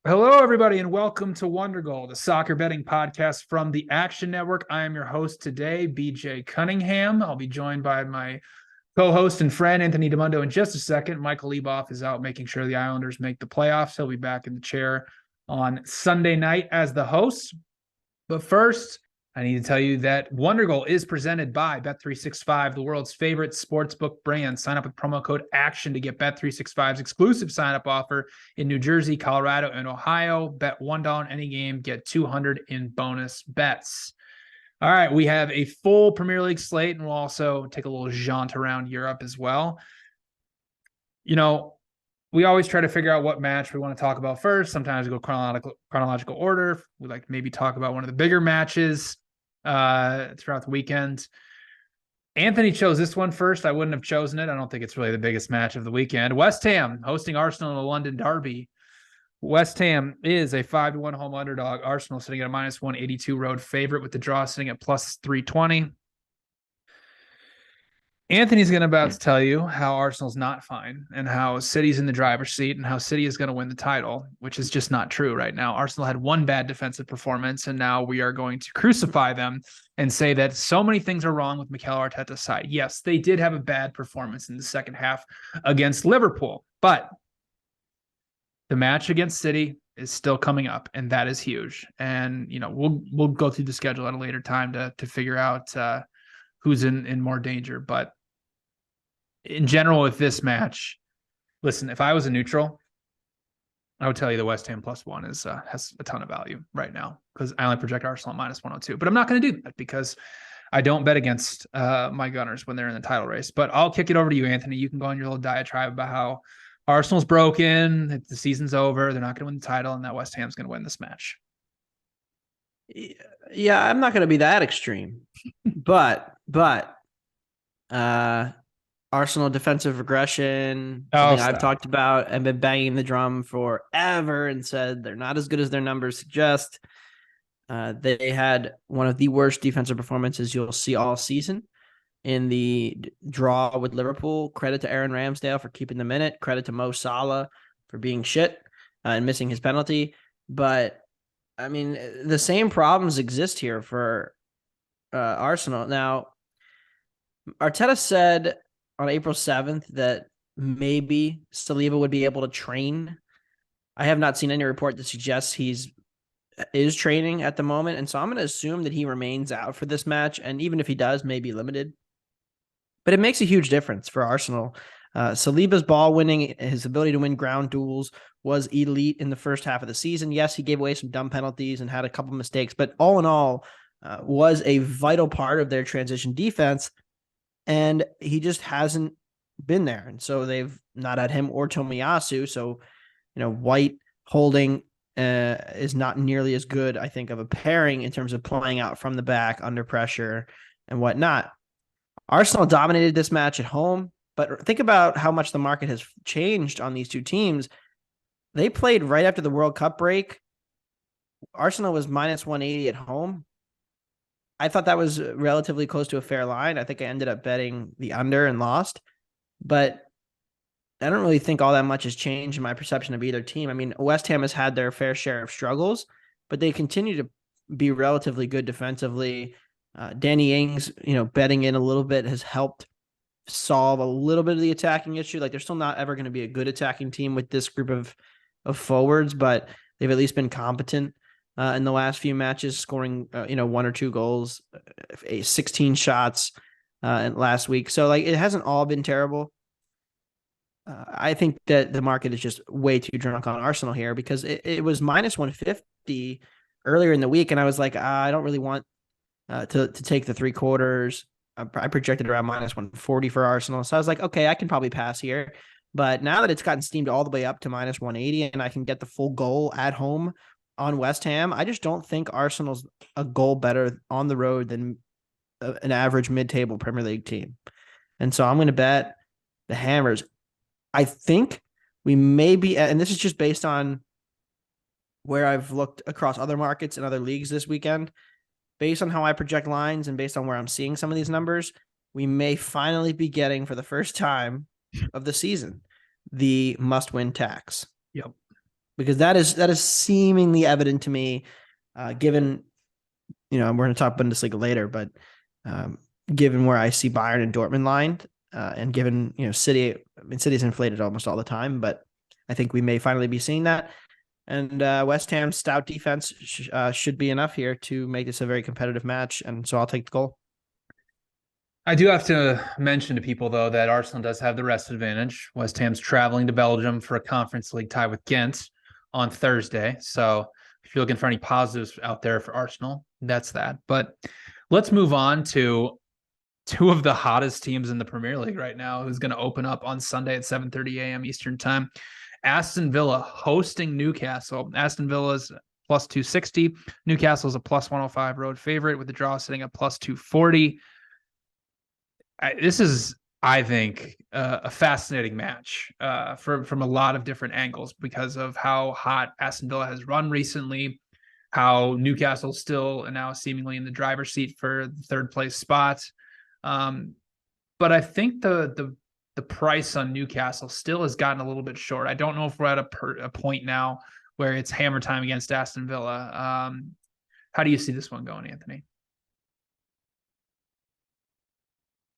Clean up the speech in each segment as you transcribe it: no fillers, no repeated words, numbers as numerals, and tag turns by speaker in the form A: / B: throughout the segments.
A: Hello, everybody, and welcome to Wondergoal, the soccer betting podcast from the Action Network. I am your host today, BJ Cunningham. I'll be joined by my co-host and friend, Anthony DeMundo, in just a second. Michael Leboff is out making sure the Islanders make the playoffs. He'll be back in the chair on Sunday night as the host. But first, I need to tell you that Wondergoal is presented by Bet365, the world's favorite sportsbook brand. Sign up with promo code ACTION to get Bet365's exclusive sign-up offer in New Jersey, Colorado, and Ohio. Bet $1 on any game, get $200 in bonus bets. All right, we have a full Premier League slate, and we'll also take a little jaunt around Europe as well. You know, we always try to figure out what match we want to talk about first. Sometimes we go chronological order. We like maybe talk about one of the bigger matches throughout the weekend. Anthony chose this one first. I wouldn't have chosen it. I don't think it's really the biggest match of the weekend. West Ham hosting Arsenal in the London Derby. West Ham is a 5-1 home underdog. Arsenal sitting at a -182 road favorite, with the draw sitting at +320. Anthony's going to about to tell you how Arsenal's not fine and how City's in the driver's seat and how City is going to win the title, which is just not true right now. Arsenal had one bad defensive performance, and now we are going to crucify them and say that so many things are wrong with Mikel Arteta's side. Yes, they did have a bad performance in the second half against Liverpool, but the match against City is still coming up, and that is huge. And, you know, we'll go through the schedule at a later time to figure out who's in more danger. But in general, with this match, listen, if I was a neutral, I would tell you the West Ham +1 has a ton of value right now, because I only project Arsenal at -102. But I'm not going to do that because I don't bet against my Gunners when they're in the title race. But I'll kick it over to you, Anthony. You can go on your little diatribe about how Arsenal's broken, the season's over, they're not going to win the title, and that West Ham's going to win this match.
B: Yeah, I'm not going to be that extreme, but Arsenal defensive regression, something I've talked about and been banging the drum forever and said they're not as good as their numbers suggest. They had one of the worst defensive performances you'll see all season in the draw with Liverpool. Credit to Aaron Ramsdale for keeping them in it. Credit to Mo Salah for being shit and missing his penalty. But I mean, the same problems exist here for Arsenal. Now, Arteta said on April 7th that maybe Saliba would be able to train. I have not seen any report that suggests he is training at the moment, and so I'm going to assume that he remains out for this match, and even if he does, may be limited. But it makes a huge difference for Arsenal. Saliba's ball winning, his ability to win ground duels was elite in the first half of the season. Yes, he gave away some dumb penalties and had a couple mistakes, but all in all, was a vital part of their transition defense, and he just hasn't been there. And so they've not had him or Tomiyasu. So, you know, White Holding is not nearly as good, I think, of a pairing in terms of playing out from the back under pressure and whatnot. Arsenal dominated this match at home, but think about how much the market has changed on these two teams. They played right after the World Cup break. Arsenal was -180 at home. I thought that was relatively close to a fair line. I think I ended up betting the under and lost, but I don't really think all that much has changed in my perception of either team. I mean, West Ham has had their fair share of struggles, but they continue to be relatively good defensively. Danny Ings, betting in a little bit has helped solve a little bit of the attacking issue. Like, they're still not ever going to be a good attacking team with this group of forwards, but they've at least been competent in the last few matches, scoring, 1 or 2 goals, 16 shots last week. So, like, it hasn't all been terrible. I think that the market is just way too drunk on Arsenal here, because it was -150 earlier in the week, and I was like, I don't really want to take the 3/4. I projected around -140 for Arsenal. So I was like, okay, I can probably pass here. But now that it's gotten steamed all the way up to -180 and I can get the full goal at home on West Ham, I just don't think Arsenal's a goal better on the road than an average mid-table Premier League team. And so I'm going to bet the Hammers. I think we may be, and this is just based on where I've looked across other markets and other leagues this weekend, based on how I project lines and based on where I'm seeing some of these numbers, we may finally be getting, for the first time of the season, the must-win tax.
A: Yep.
B: because that is seemingly evident to me, given, we're going to talk Bundesliga later, but given where I see Bayern and Dortmund lined, and given, City's inflated almost all the time, but I think we may finally be seeing that. And West Ham's stout defense should be enough here to make this a very competitive match. And so I'll take the goal.
A: I do have to mention to people, though, that Arsenal does have the rest advantage. West Ham's traveling to Belgium for a Conference League tie with Ghent on Thursday. So if you're looking for any positives out there for Arsenal, that's that. But let's move on to two of the hottest teams in the Premier League right now, who's going to open up on Sunday at 7:30 a.m. Eastern time. Aston Villa hosting Newcastle. Aston Villa's plus 260. Newcastle's a plus 105 road favorite, with the draw sitting at plus 240. This is, I think, a fascinating match from a lot of different angles because of how hot Aston Villa has run recently, how Newcastle's still and now seemingly in the driver's seat for the third place spot. But I think the price on Newcastle still has gotten a little bit short. I don't know if we're at a point now where it's hammer time against Aston Villa. How do you see this one going, Anthony?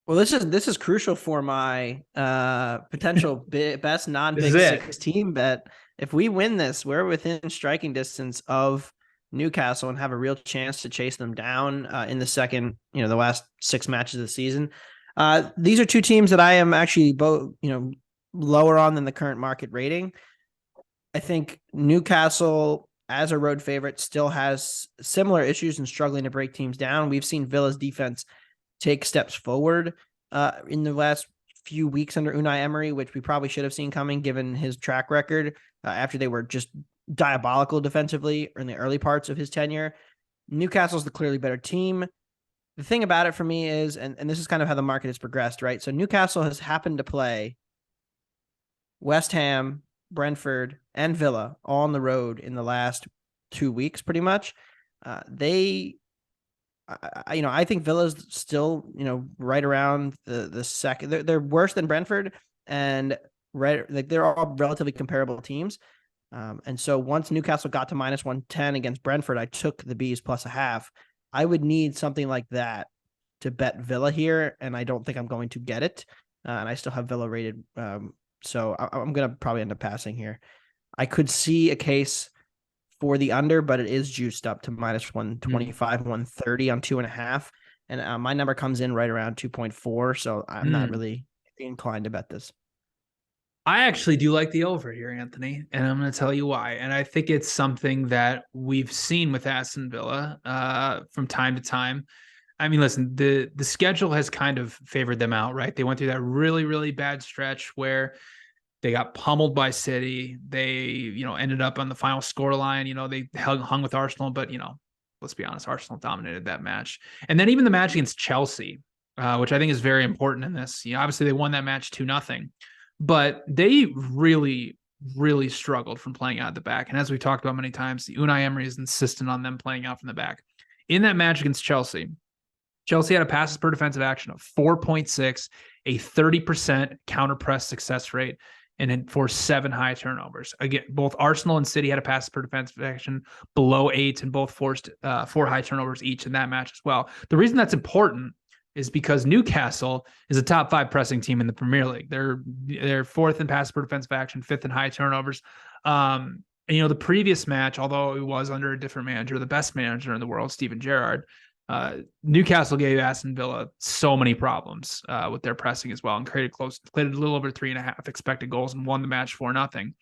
B: Well, this is crucial for my potential best non-Big Six team bet. If we win this, we're within striking distance of Newcastle and have a real chance to chase them down in the second, the last 6 matches of the season. These are two teams that I am actually both, lower on than the current market rating. I think Newcastle, as a road favorite, still has similar issues and struggling to break teams down. We've seen Villa's defense take steps forward in the last few weeks under Unai Emery, which we probably should have seen coming given his track record after they were just diabolical defensively in the early parts of his tenure. Newcastle's the clearly better team. The thing about it for me is, and this is kind of how the market has progressed, right? So Newcastle has happened to play West Ham, Brentford, and Villa all on the road in the last 2 weeks, pretty much. I think Villa's still, right around the second. They're worse than Brentford, and they're all relatively comparable teams. And so once Newcastle got to minus 110 against Brentford, I took the Bees plus a half. I would need something like that to bet Villa here, and I don't think I'm going to get it. And I still have Villa rated. So I'm going to probably end up passing here. I could see a case for the under, but it is juiced up to minus 125, 130 on 2.5. And my number comes in right around 2.4. So I'm not really inclined to bet this.
A: I actually do like the over here, Anthony, and I'm going to tell you why. And I think it's something that we've seen with Aston Villa from time to time. I mean, listen, the schedule has kind of favored them out, right? They went through that really, really bad stretch where they got pummeled by City. They, ended up on the final scoreline. They hung with Arsenal, but, let's be honest, Arsenal dominated that match. And then even the match against Chelsea, which I think is very important in this. Obviously they won that match 2-0, but they really, really struggled from playing out the back. And as we talked about many times, Unai Emery is insistent on them playing out from the back. In that match against Chelsea had a passes per defensive action of 4.6, a 30% counter press success rate, and enforced 7 high turnovers. Again, both Arsenal and City had a passes per defensive action below 8, and both forced 4 high turnovers each in that match as well. The reason that's important is because Newcastle is a top 5 pressing team in the Premier League. They're 4th in passes per defensive action, 5th in high turnovers. And, the previous match, although it was under a different manager, the best manager in the world, Steven Gerrard, Newcastle gave Aston Villa so many problems with their pressing as well, and created a little over 3.5 expected goals and won the match 4-0.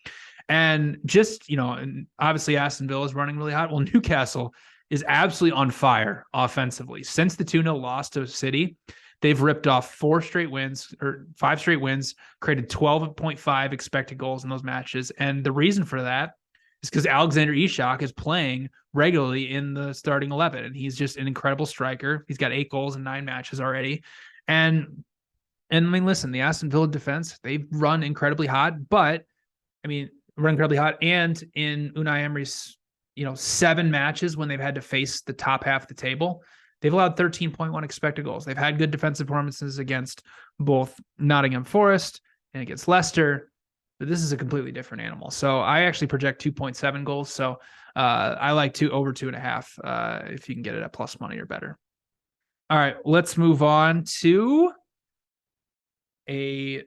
A: And just, and obviously Aston Villa is running really hot. Well, Newcastle is absolutely on fire offensively. Since the 2-0 loss to City, they've ripped off 5 straight wins, created 12.5 expected goals in those matches. And the reason for that is because Alexander Isak is playing regularly in the starting 11, and he's just an incredible striker. He's got 8 goals in 9 matches already. And I mean, listen, the Aston Villa defense, they've run incredibly hot, but run incredibly hot. And in Unai Emery's, 7 matches when they've had to face the top half of the table, they've allowed 13.1 expected goals. They've had good defensive performances against both Nottingham Forest and against Leicester. but this is a completely different animal. So I actually project 2.7 goals. So I like over 2.5 if you can get it at plus money or better. All right, let's move on to a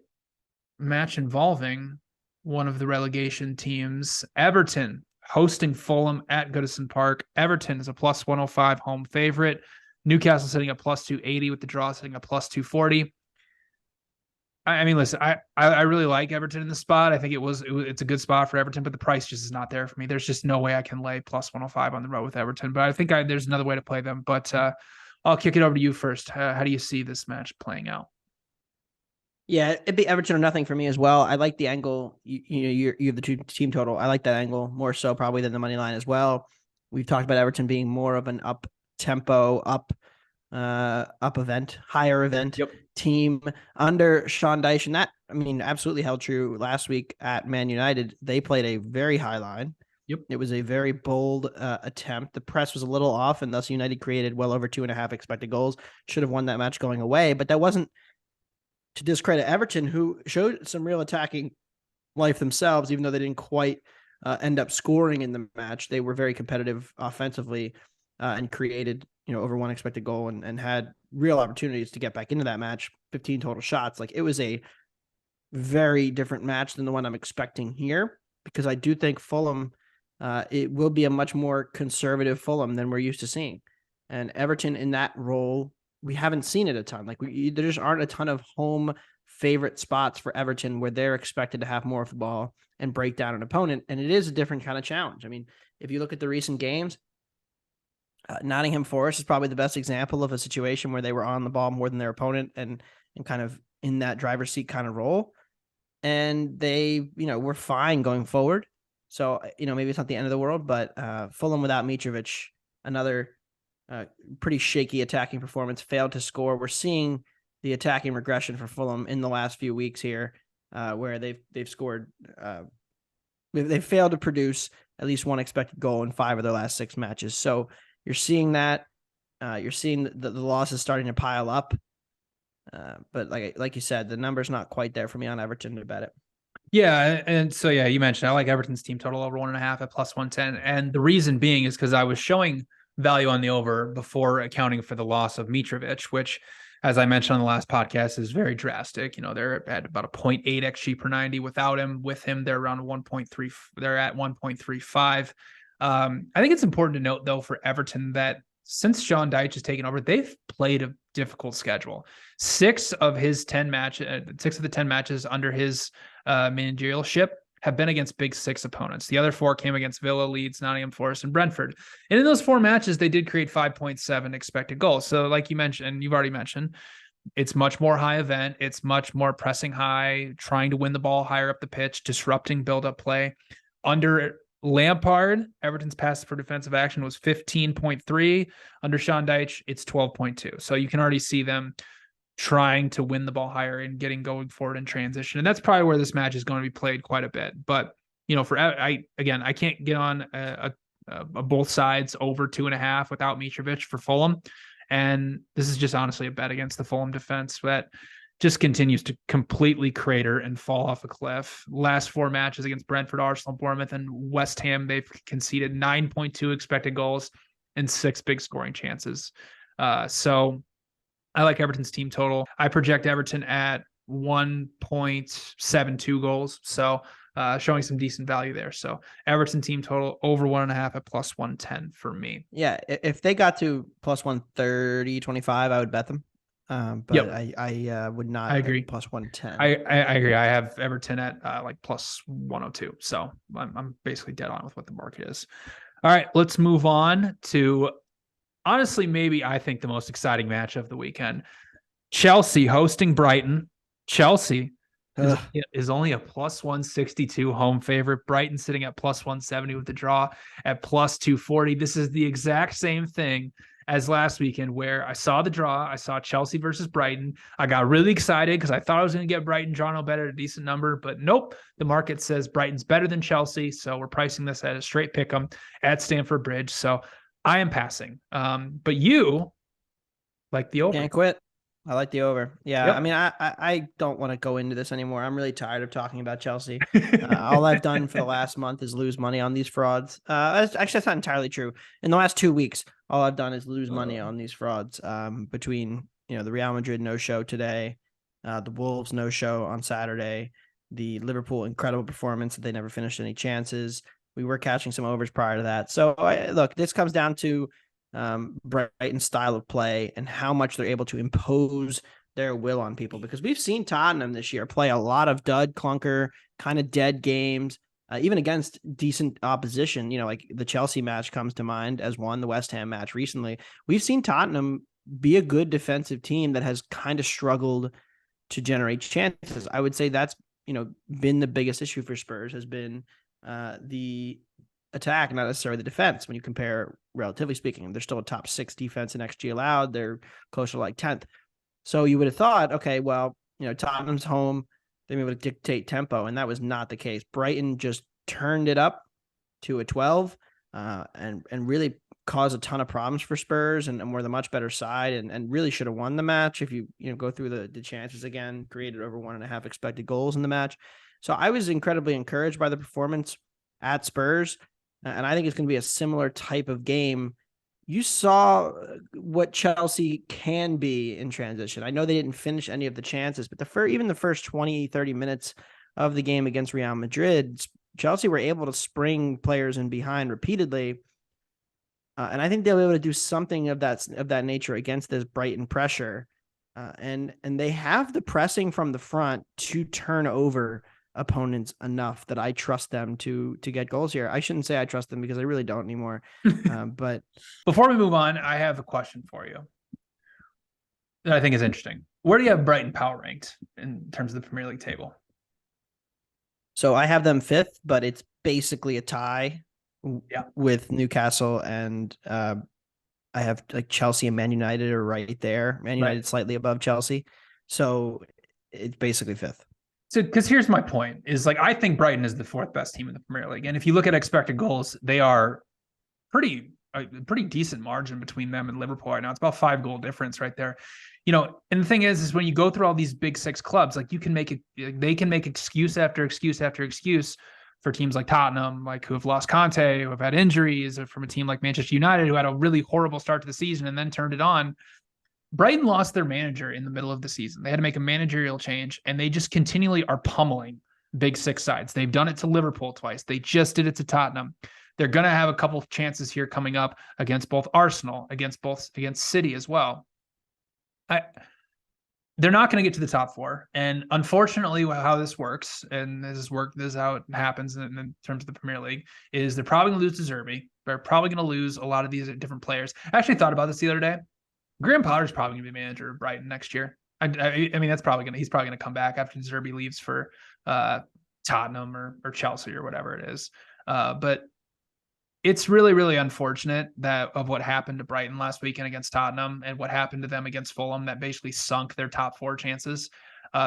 A: match involving one of the relegation teams, Everton, hosting Fulham at Goodison Park. Everton is a plus 105 home favorite. Newcastle sitting at plus 280 with the draw sitting at plus 240. I mean, listen, I really like Everton in the spot. I think it's a good spot for Everton, but the price just is not there for me. There's just no way I can lay plus 105 on the road with Everton, but I think there's another way to play them. But I'll kick it over to you first. How do you see this match playing out?
B: Yeah, it'd be Everton or nothing for me as well. I like the angle. You have the team total. I like that angle more so probably than the money line as well. We've talked about Everton being more of an up tempo, up event, higher event team under Sean Dyche, and that absolutely held true last week at Man United. They played a very high line.
A: Yep,
B: it was a very bold attempt. The press was a little off, and thus United created well over 2.5 expected goals. Should have won that match going away, but that wasn't to discredit Everton, who showed some real attacking life themselves, even though they didn't quite end up scoring in the match. They were very competitive offensively and created, over one expected goal and had real opportunities to get back into that match. 15 total shots. Like, it was a very different match than the one I'm expecting here, because I do think Fulham, it will be a much more conservative Fulham than we're used to seeing. And Everton in that role, we haven't seen it a ton. Like, there just aren't a ton of home favorite spots for Everton where they're expected to have more of the ball and break down an opponent. And it is a different kind of challenge. I mean, if you look at the recent games, Nottingham Forest is probably the best example of a situation where they were on the ball more than their opponent and kind of in that driver's seat kind of role. And they, were fine going forward. So, maybe it's not the end of the world, but Fulham without Mitrovic, another pretty shaky attacking performance, failed to score. We're seeing the attacking regression for Fulham in the last few weeks here, where they've scored. They've failed to produce at least one expected goal in 5 of their last 6 matches. So you're seeing that. You're seeing the losses starting to pile up. But like you said, the number's not quite there for me on Everton to bet it.
A: Yeah, and so you mentioned I like Everton's team total over 1.5 at plus 110, and the reason being is because I was showing value on the over before accounting for the loss of Mitrovic, which, as I mentioned on the last podcast, is very drastic. They're at about a 0.8 xG per 90 without him. With him, they're around 1.3. They're at 1.35. I think it's important to note, though, for Everton that since Sean Dyche has taken over, they've played a difficult schedule. 6 of the 10 matches under his managerialship have been against Big Six opponents. The other 4 came against Villa, Leeds, Nottingham Forest, and Brentford. And in those 4 matches, they did create 5.7 expected goals. So like you mentioned, and you've already mentioned, it's much more high event. It's much more pressing high, trying to win the ball higher up the pitch, disrupting build-up play. Under Lampard, Everton's pass for defensive action was 15.3. Under Sean Dyche, it's 12.2. So you can already see them trying to win the ball higher and getting going forward in transition. And that's probably where this match is going to be played quite a bit. But, I can't get on a both sides over 2.5 without Mitrovic for Fulham. And this is just honestly a bet against the Fulham defense that just continues to completely crater and fall off a cliff. Last 4 matches against Brentford, Arsenal, Bournemouth, and West Ham, they've conceded 9.2 expected goals and 6 big scoring chances. So I like Everton's team total. I project Everton at 1.72 goals. So showing some decent value there. So Everton team total over 1.5 at plus 110 for me.
B: Yeah. If they got to plus 130, 25, I would bet them. But yep. I would not.
A: I agree.
B: Plus 110.
A: I agree. I have Everton at like plus 102. So I'm basically dead on with what the market is. All right, let's move on to, honestly, maybe I think the most exciting match of the weekend. Chelsea hosting Brighton. Chelsea is only a plus 162 home favorite. Brighton sitting at plus 170 with the draw at plus 240. This is the exact same thing as last weekend, where I saw the draw. I saw Chelsea versus Brighton. I got really excited because I thought I was going to get Brighton drawn out better at a decent number, but nope. The market says Brighton's better than Chelsea, so we're pricing this at a straight pick 'em at Stamford Bridge. So I am passing. But you like the over.
B: Can't quit. I like the over. Yeah.
A: Yep.
B: I mean, I don't want to go into this anymore. I'm really tired of talking about Chelsea. All I've done for the last month is lose money on these frauds. Actually, that's not entirely true. In the last 2 weeks, all I've done is lose money on these frauds. Between, the Real Madrid no-show today, the Wolves no-show on Saturday, the Liverpool incredible performance that they never finished any chances. We were catching some overs prior to that. So look, this comes down to Brighton's style of play and how much they're able to impose their will on people, because we've seen Tottenham this year play a lot of dud clunker kind of dead games, even against decent opposition. Like the Chelsea match comes to mind as one, the West Ham match recently. We've seen Tottenham be a good defensive team that has kind of struggled to generate chances. I would say that's been the biggest issue for Spurs, has been the attack, not necessarily the defense. When you compare, relatively speaking, they're still a top 6 defense in XG allowed. They're closer to like 10th. So you would have thought, okay, well, Tottenham's home, they're able to dictate tempo, and that was not the case. Brighton just turned it up to a 12 and really caused a ton of problems for Spurs, and were the much better side, and really should have won the match if you go through the chances again, created over 1.5 expected goals in the match. So I was incredibly encouraged by the performance at Spurs. And I think it's going to be a similar type of game. You saw what Chelsea can be in transition. I know they didn't finish any of the chances, but even the first 20, 30 minutes of the game against Real Madrid, Chelsea were able to spring players in behind repeatedly. And I think they'll be able to do something of that nature against this Brighton pressure. And they have the pressing from the front to turn over opponents enough that I trust them to get goals here. I shouldn't say I trust them, because I really don't anymore. But
A: before we move on, I have a question for you that I think is interesting. Where do you have Brighton power ranked in terms of the Premier League table?
B: So I have them 5th, but it's basically a tie with Newcastle, and I have like Chelsea and Man United are right there. Man United slightly above Chelsea. So it's basically 5th.
A: So, because here's my point, is like, I think Brighton is the 4th best team in the Premier League. And if you look at expected goals, they are a pretty decent margin between them and Liverpool right now. It's about 5 goal difference right there. And the thing is when you go through all these big 6 clubs, like they can make excuse after excuse after excuse for teams like Tottenham, like who have lost Conte, who have had injuries, or from a team like Manchester United, who had a really horrible start to the season and then turned it on. Brighton lost their manager in the middle of the season. They had to make a managerial change, and they just continually are pummeling big 6 sides. They've done it to Liverpool twice. They just did it to Tottenham. They're going to have a couple of chances here coming up against both Arsenal, against City as well. They're not going to get to the top 4. And unfortunately, how this works, and this is how it happens in terms of the Premier League, is they're probably going to lose to Zerbi. They're probably going to lose a lot of these different players. I actually thought about this the other day. Graham Potter's probably going to be manager of Brighton next year. I mean, he's probably going to come back after Zerbi leaves for Tottenham or Chelsea or whatever it is. But it's really, really unfortunate of what happened to Brighton last weekend against Tottenham, and what happened to them against Fulham, that basically sunk their top 4 chances.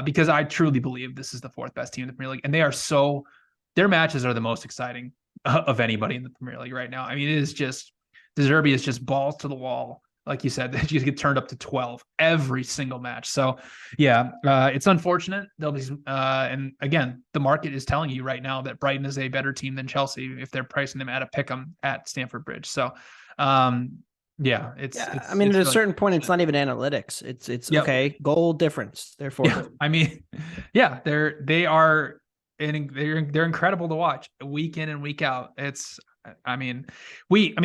A: Because I truly believe this is the 4th best team in the Premier League, and their matches are the most exciting of anybody in the Premier League right now. I mean, it is just, De Zerbi is just balls to the wall. Like you said, they just get turned up to 12 every single match. So, yeah, it's unfortunate. They'll be, and again, the market is telling you right now that Brighton is a better team than Chelsea if they're pricing them at a pick'em at Stamford Bridge. So, I mean,
B: at a certain point, it's not even analytics. It's okay, goal difference. Therefore,
A: I mean, they're incredible to watch week in and week out. We've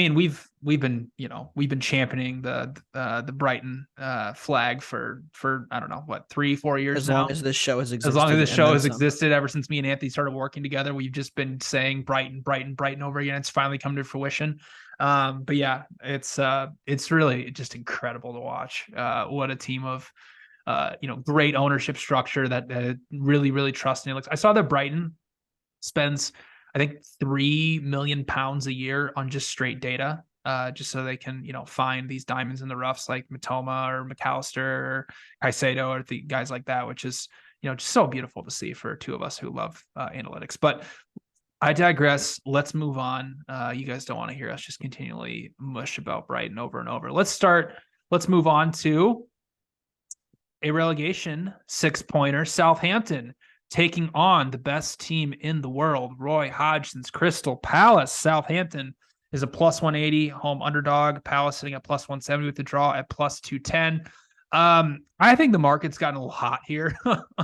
A: been championing the Brighton flag for I don't know what, 3-4 years now.
B: As long as this show has existed.
A: As long as this show has existed, ever since me and Anthony started working together, we've just been saying Brighton over again. It's finally come to fruition. But yeah, it's really just incredible to watch. What a team of great ownership structure that really, really trusting. I saw that Brighton spends, I think, £3 million a year on just straight data, just so they can, find these diamonds in the roughs like Matoma or McAllister or Caicedo or the guys like that, which is, just so beautiful to see for 2 of us who love analytics. But I digress. Let's move on. You guys don't want to hear us just continually mush about Brighton over and over. Let's move on to a relegation 6-pointer. Southampton taking on the best team in the world, Roy Hodgson's Crystal Palace. Southampton is a plus 180 home underdog. Palace sitting at plus 170 with the draw at plus 210. I think the market's gotten a little hot here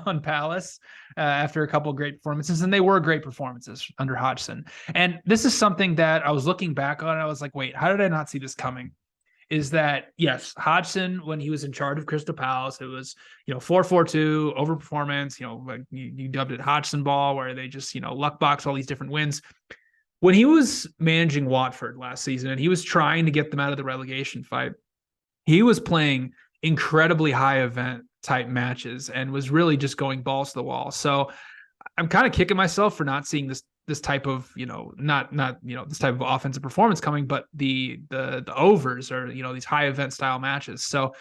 A: on Palace after a couple of great performances, and they were great performances under Hodgson. And this is something that I was looking back on, and I was like, wait, how did I not see this coming? Is that, yes, Hodgson, when he was in charge of Crystal Palace, it was, 4-4-2, overperformance, like you dubbed it Hodgson ball, where they just, luck box all these different wins. When he was managing Watford last season and he was trying to get them out of the relegation fight, he was playing incredibly high event type matches and was really just going balls to the wall. So I'm kind of kicking myself for not seeing this type of, not this type of offensive performance coming, but the overs or, these high event style matches. So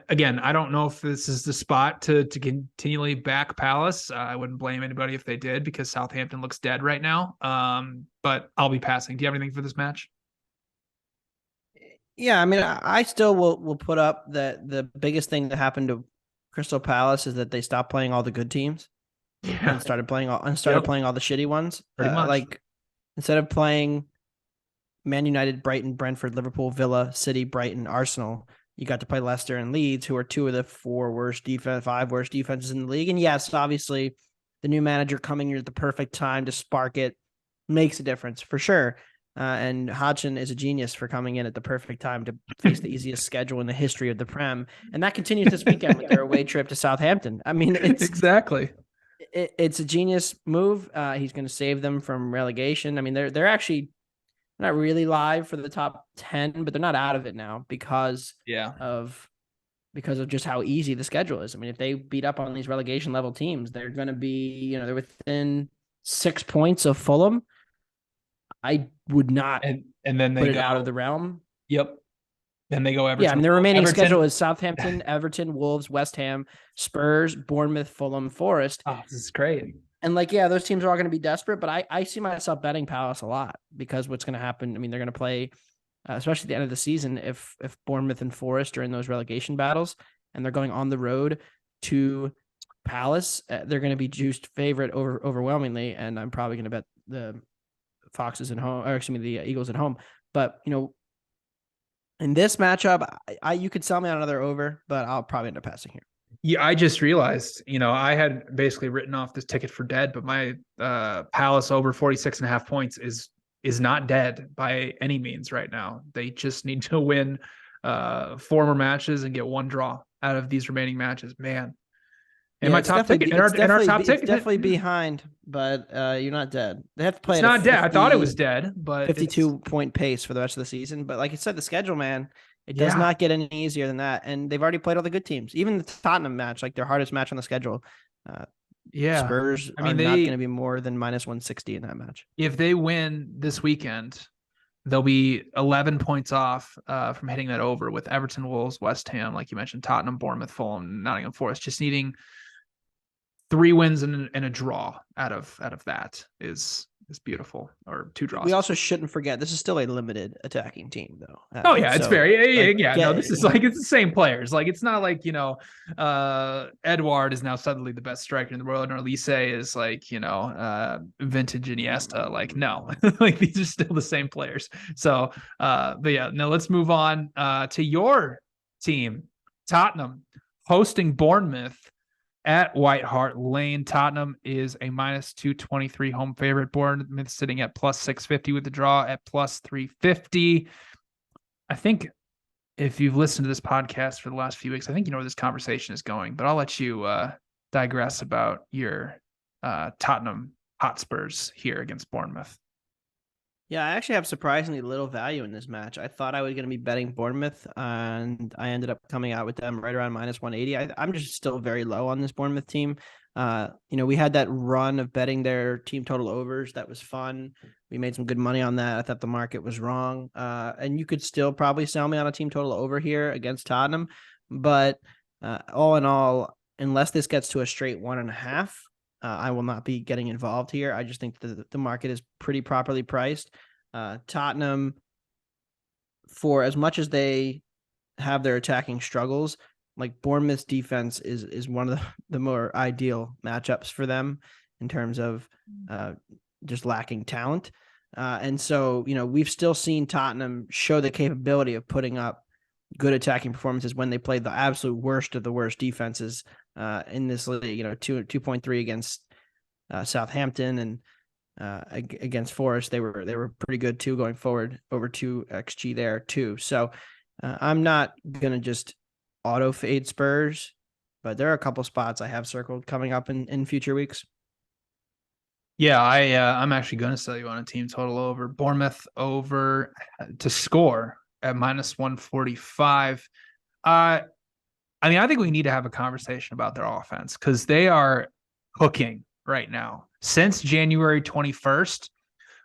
A: again, I don't know if this is the spot to continually back Palace. I wouldn't blame anybody if they did, because Southampton looks dead right now. But I'll be passing. Do you have anything for this match?
B: Yeah, I mean, I still will put up that the biggest thing that happened to Crystal Palace is that they stopped playing all the good teams and started playing all the shitty ones.
A: Pretty much.
B: Like, instead of playing Man United, Brighton, Brentford, Liverpool, Villa, City, Brighton, Arsenal, you got to play Leicester and Leeds, who are 2 of the 5 worst defenses in the league. And yes, obviously, the new manager coming here at the perfect time to spark it makes a difference for sure. And Hodgson is a genius for coming in at the perfect time to face the easiest schedule in the history of the Prem. And that continues this weekend with their away trip to Southampton. I mean,
A: exactly.
B: It's a genius move. He's going to save them from relegation. I mean, they're actually not really live for the top 10, but they're not out of it now because of just how easy the schedule is. I mean, if they beat up on these relegation level teams, they're going to be, they're within 6 points of Fulham. I would not
A: and then they
B: put it
A: go
B: out of the realm.
A: Yep. Then they go Everton.
B: Yeah, and their remaining schedule is Southampton, Everton, Wolves, West Ham, Spurs, Bournemouth, Fulham, Forest.
A: Oh, this is great.
B: And those teams are all going to be desperate, but I see myself betting Palace a lot because what's going to happen, I mean, they're going to play, especially at the end of the season, if Bournemouth and Forest are in those relegation battles and they're going on the road to Palace, they're going to be juiced favorite overwhelmingly, and I'm probably going to bet the Foxes at home, or excuse me, the Eagles at home. But, in this matchup, you could sell me on another over, but I'll probably end up passing here.
A: Yeah, I just realized, I had basically written off this ticket for dead, but my Palace over 46.5 points is not dead by any means right now. They just need to win 4 more matches and get 1 draw out of these remaining matches. Man. And my top ticket, in our top ticket,
B: definitely behind, but you're not dead. They have to play.
A: It's not dead. I thought it was dead, but
B: 52-point pace for the rest of the season. But like I said, the schedule, man, it does not get any easier than that. And they've already played all the good teams. Even the Tottenham match, like their hardest match on the schedule. Spurs are not going to be more than minus 160 in that match.
A: If they win this weekend, they'll be 11 points off from hitting that over with Everton, Wolves, West Ham, like you mentioned, Tottenham, Bournemouth, Fulham, Nottingham Forest, just needing 3 wins and a draw out of that is beautiful, or 2 draws.
B: We also shouldn't forget this is still a limited attacking team, though.
A: It's very this is like, it's the same players. Like, it's not like Edouard is now suddenly the best striker in the world, and Elise is like vintage Iniesta. Like, no, like these are still the same players. So, but yeah, no, let's move on to your team, Tottenham, hosting Bournemouth at White Hart Lane. Tottenham is a minus 223 home favorite. Bournemouth sitting at plus 650 with the draw at plus 350. I think if you've listened to this podcast for the last few weeks, I think you know where this conversation is going, but I'll let you digress about your Tottenham Hotspurs here against Bournemouth.
B: Yeah, I actually have surprisingly little value in this match. I thought I was going to be betting Bournemouth, and I ended up coming out with them right around minus 180. I'm just still very low on this Bournemouth team. We had that run of betting their team total overs. That was fun. We made some good money on that. I thought the market was wrong. And you could still probably sell me on a team total over here against Tottenham. But all in all, unless this gets to a straight 1.5, I will not be getting involved here. I just think the market is pretty properly priced. Tottenham, for as much as they have their attacking struggles, like Bournemouth's defense is one of the more ideal matchups for them in terms of just lacking talent. And so, we've still seen Tottenham show the capability of putting up good attacking performances when they played the absolute worst of the worst defenses in this league. 2.3 against Southampton and against Forest, they were pretty good too going forward, over 2 XG there too. So I'm not gonna just auto fade Spurs, but there are a couple spots I have circled coming up in future weeks.
A: Yeah, I'm actually going to sell you on a team total over Bournemouth over to score at -145. I think we need to have a conversation about their offense because they are cooking right now. Since January 21st,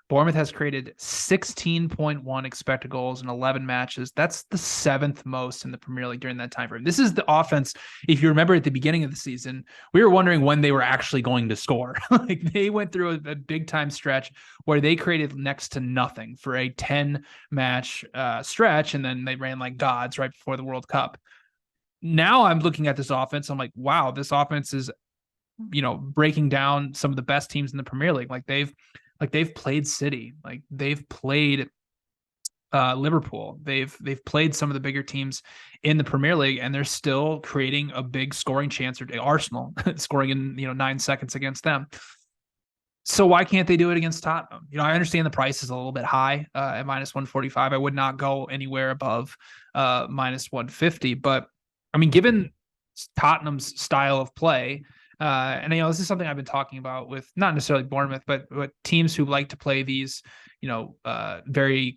A: Bournemouth has created 16.1 expected goals in 11 matches. That's the 7th most in the Premier League during that time frame. This is the offense. If you remember at the beginning of the season, we were wondering when they were actually going to score. Like they went through a big time stretch where they created next to nothing for a 10-match stretch, and then they ran like gods right before the World Cup. Now I'm looking at this offense. I'm like, wow, this offense is, breaking down some of the best teams in the Premier League. They've played City, like they've played Liverpool, they've played some of the bigger teams in the Premier League, and they're still creating a big scoring chance. Or Arsenal scoring in 9 seconds against them. So why can't they do it against Tottenham? I understand the price is a little bit high at -145. I would not go anywhere above -150, but I mean, given Tottenham's style of play. And this is something I've been talking about with not necessarily Bournemouth, but teams who like to play these, very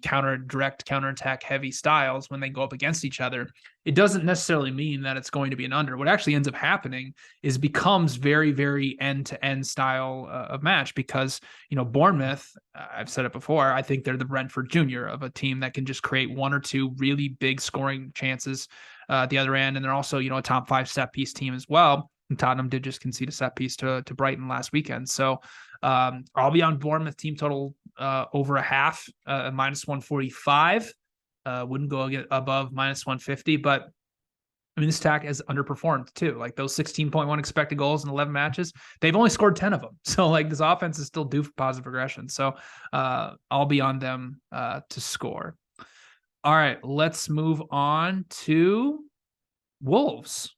A: direct counterattack heavy styles when they go up against each other. It doesn't necessarily mean that it's going to be an under. What actually ends up happening is becomes very, very end-to-end style of match because, Bournemouth, I've said it before, I think they're the Brentford Junior of a team that can just create 1 or 2 really big scoring chances at the other end. And they're also, a top 5 set piece team as well. And Tottenham did just concede a set piece to Brighton last weekend. So I'll be on Bournemouth team total over a half, -145. Wouldn't go above -150. But I mean, this attack has underperformed too. Like those 16.1 expected goals in 11 matches, they've only scored 10 of them. So like this offense is still due for positive progression. So I'll be on them to score. All right, let's move on to Wolves.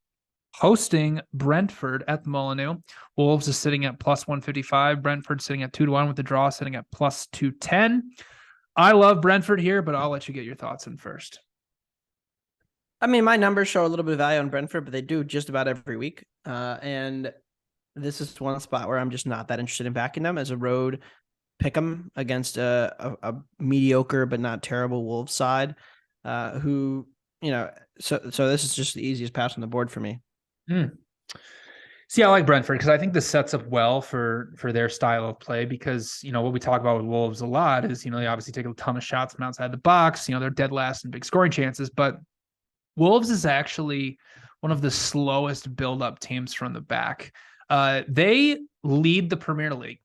A: Hosting Brentford at the Molineux. Wolves is sitting at +155. Brentford sitting at 2-1 with the draw sitting at +210. I love Brentford here, but I'll let you get your thoughts in first.
B: I mean, my numbers show a little bit of value on Brentford, but they do just about every week. And this is one spot where I'm just not that interested in backing them as a road pick 'em against a mediocre but not terrible Wolves side. So this is just the easiest pass on the board for me.
A: See, I like Brentford because I think this sets up well for their style of play because, what we talk about with Wolves a lot is, they obviously take a ton of shots from outside the box. They're dead last in big scoring chances, but Wolves is actually one of the slowest build-up teams from the back. They lead the Premier League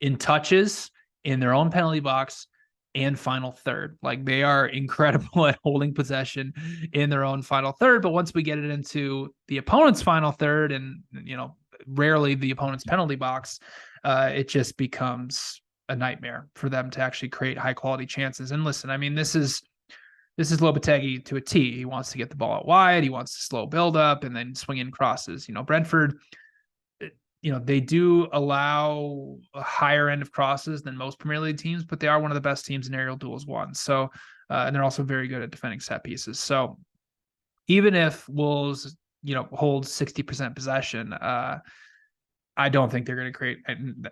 A: in touches in their own penalty box and final third. Like they are incredible at holding possession in their own final third. But once we get it into the opponent's final third and, rarely the opponent's penalty box, it just becomes a nightmare for them to actually create high quality chances. And listen, I mean, this is Lopetegui to a T. He wants to get the ball out wide. He wants to slow build up and then swing in crosses. Brentford, they do allow a higher end of crosses than most Premier League teams, but they are one of the best teams in aerial duels won. So, and they're also very good at defending set pieces. So even if Wolves, hold 60% possession, I don't think they're going to create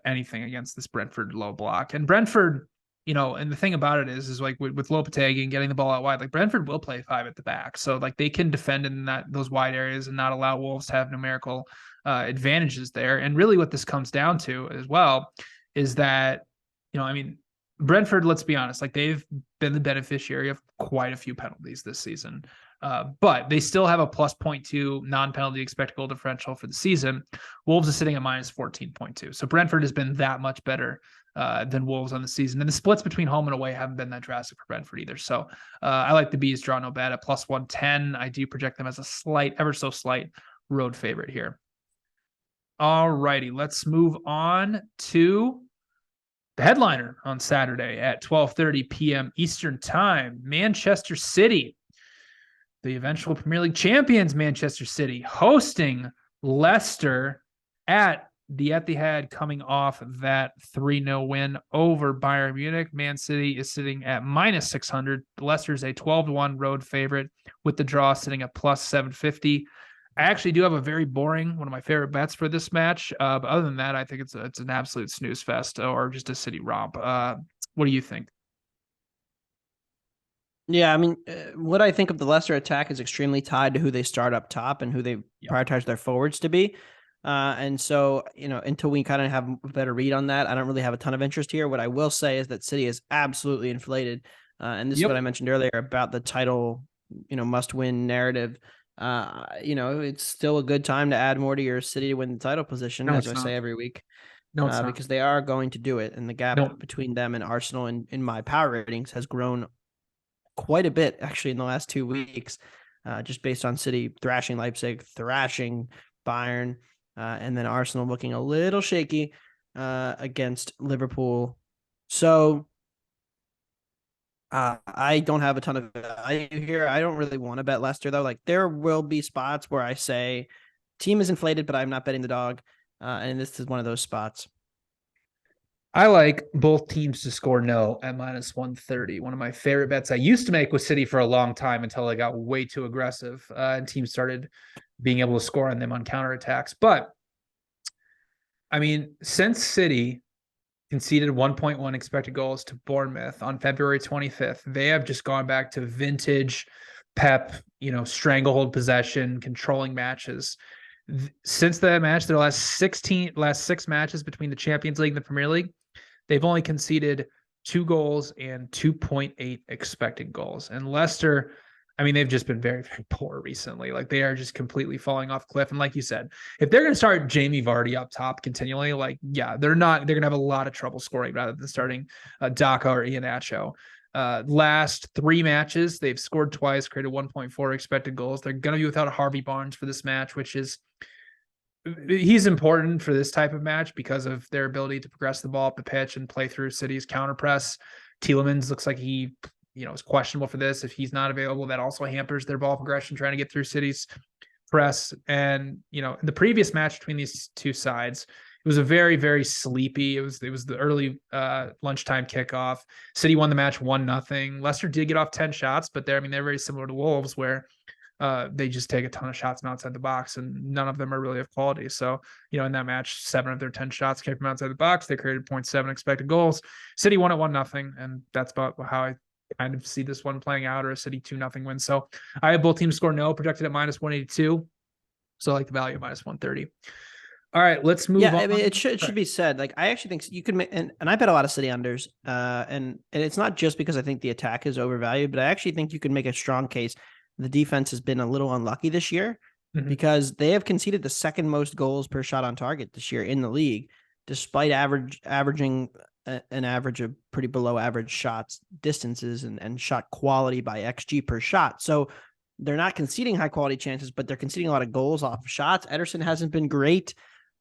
A: anything against this Brentford low block. And Brentford, and the thing about it is like with Lopetegui and getting the ball out wide, like Brentford will play 5 at the back. So like they can defend in those wide areas and not allow Wolves to have numerical advantages there. And really what this comes down to as well is that, Brentford, let's be honest, like they've been the beneficiary of quite a few penalties this season. But they still have a +0.2 non-penalty expected goal differential for the season. Wolves is sitting at -14.2. So Brentford has been that much better than Wolves on the season. And the splits between home and away haven't been that drastic for Brentford either. So I like the Bees draw no bet at plus 110. I do project them as a slight, ever so slight road favorite here. All righty, let's move on to the headliner on Saturday at 12:30 p.m. Eastern Time. Manchester City, the eventual Premier League champions, Manchester City, hosting Leicester at the Etihad, coming off that 3-0 win over Bayern Munich. Man City is sitting at minus 600. Leicester's a 12-1 road favorite, with the draw sitting at plus 750. I actually do have a very boring, one of my favorite bets for this match. But other than that, I think it's an absolute snooze fest or just a City romp. What do you think?
B: Yeah, I mean, what I think of the Leicester attack is extremely tied to who they start up top and who they prioritize their forwards to be. And so, until we kind of have a better read on that, I don't really have a ton of interest here. What I will say is that City is absolutely inflated. And this is what I mentioned earlier about the title, must-win narrative. It's still a good time to add more to your City to win the title position, as I say every week. Because they are going to do it. And the gap between them and Arsenal in my power ratings has grown quite a bit, actually, in the last 2 weeks, just based on City thrashing Leipzig, thrashing Bayern, and then Arsenal looking a little shaky against Liverpool. So I don't have a ton of value here. I don't really want to bet Leicester, though. Like, there will be spots where I say team is inflated, but I'm not betting the dog. And this is one of those spots.
A: I like both teams to score no at minus 130. One of my favorite bets I used to make with City for a long time until they got way too aggressive and teams started being able to score on them on counterattacks. But, I mean, since City conceded 1.1 expected goals to Bournemouth on February 25th, they have just gone back to vintage Pep, stranglehold possession, controlling matches. Since that match, their last 6 matches between the Champions League and the Premier League, they've only conceded 2 goals and 2.8 expected goals. And Leicester, I mean, they've just been very, very poor recently. Like, they are just completely falling off cliff. And like you said, if they're going to start Jamie Vardy up top continually, they're going to have a lot of trouble scoring rather than starting Daka or Iheanacho. Last 3 matches, they've scored twice, created 1.4 expected goals. They're going to be without Harvey Barnes for this match, he's important for this type of match because of their ability to progress the ball up the pitch and play through City's counter press. Tielemans looks like he, is questionable for this. If he's not available, that also hampers their ball progression trying to get through City's press. And, in the previous match between these two sides, it was a very, very sleepy. It was the early lunchtime kickoff. City won the match 1-0. Leicester did get off 10 shots, but they're very similar to Wolves, where they just take a ton of shots from outside the box, and none of them are really of quality. So, in that match, 7 of their 10 shots came from outside the box. They created 0.7 expected goals. City won at 1-0, and that's about how I kind of see this one playing out, or a City 2-0 win. So I have both teams score no, projected at minus 182. So I like the value of minus 130. All right, let's move on.
B: I mean, it should be said. Like, I actually think you can make, and I bet a lot of City unders. And it's not just because I think the attack is overvalued, but I actually think you can make a strong case. The defense has been a little unlucky this year because they have conceded the second most goals per shot on target this year in the league, despite averaging an average of pretty below average shots, distances, and shot quality by XG per shot. So they're not conceding high quality chances, but they're conceding a lot of goals off of shots. Ederson hasn't been great.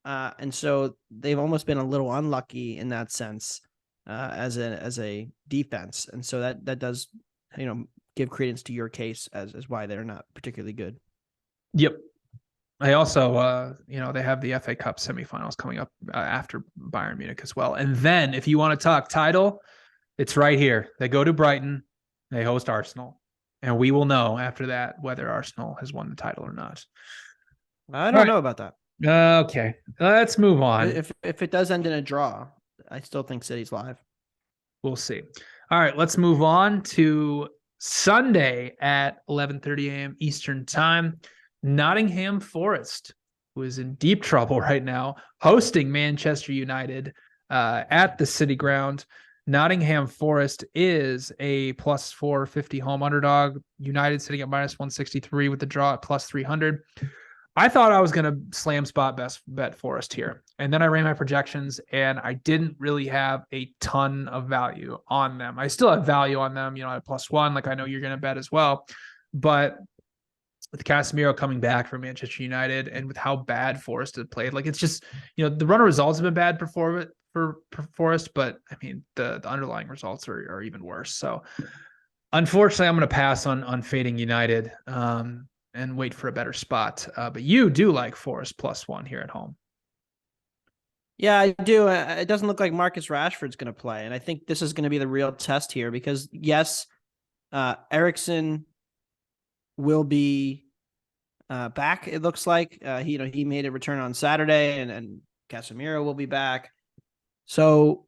B: And so they've almost been a little unlucky in that sense as a defense. And so that does, give credence to your case as why they're not particularly good.
A: Yep. I also, they have the FA Cup semifinals coming up after Bayern Munich as well. And then if you want to talk title, it's right here. They go to Brighton, they host Arsenal, and we will know after that whether Arsenal has won the title or not.
B: I don't know about that.
A: Okay, let's move on.
B: If it does end in a draw, I still think City's live.
A: We'll see. All right, let's move on to Sunday at 11:30 a.m. Eastern Time. Nottingham Forest, who is in deep trouble right now, hosting Manchester United at the City Ground. Nottingham Forest is a plus 450 home underdog. United sitting at minus 163 with the draw at plus 300. I thought I was going to slam spot best bet Forest here. And then I ran my projections and I didn't really have a ton of value on them. I still have value on them, at +1, like I know you're going to bet as well. But with Casemiro coming back from Manchester United and with how bad Forest had played, like it's just, the run of results have been bad for Forest, but I mean, the underlying results are even worse. So unfortunately, I'm going to pass on fading United. And wait for a better spot. But you do like Forest +1 here at home.
B: Yeah, I do. It doesn't look like Marcus Rashford's going to play. And I think this is going to be the real test here because, yes, Eriksen will be back, it looks like. He made a return on Saturday, and Casemiro will be back. So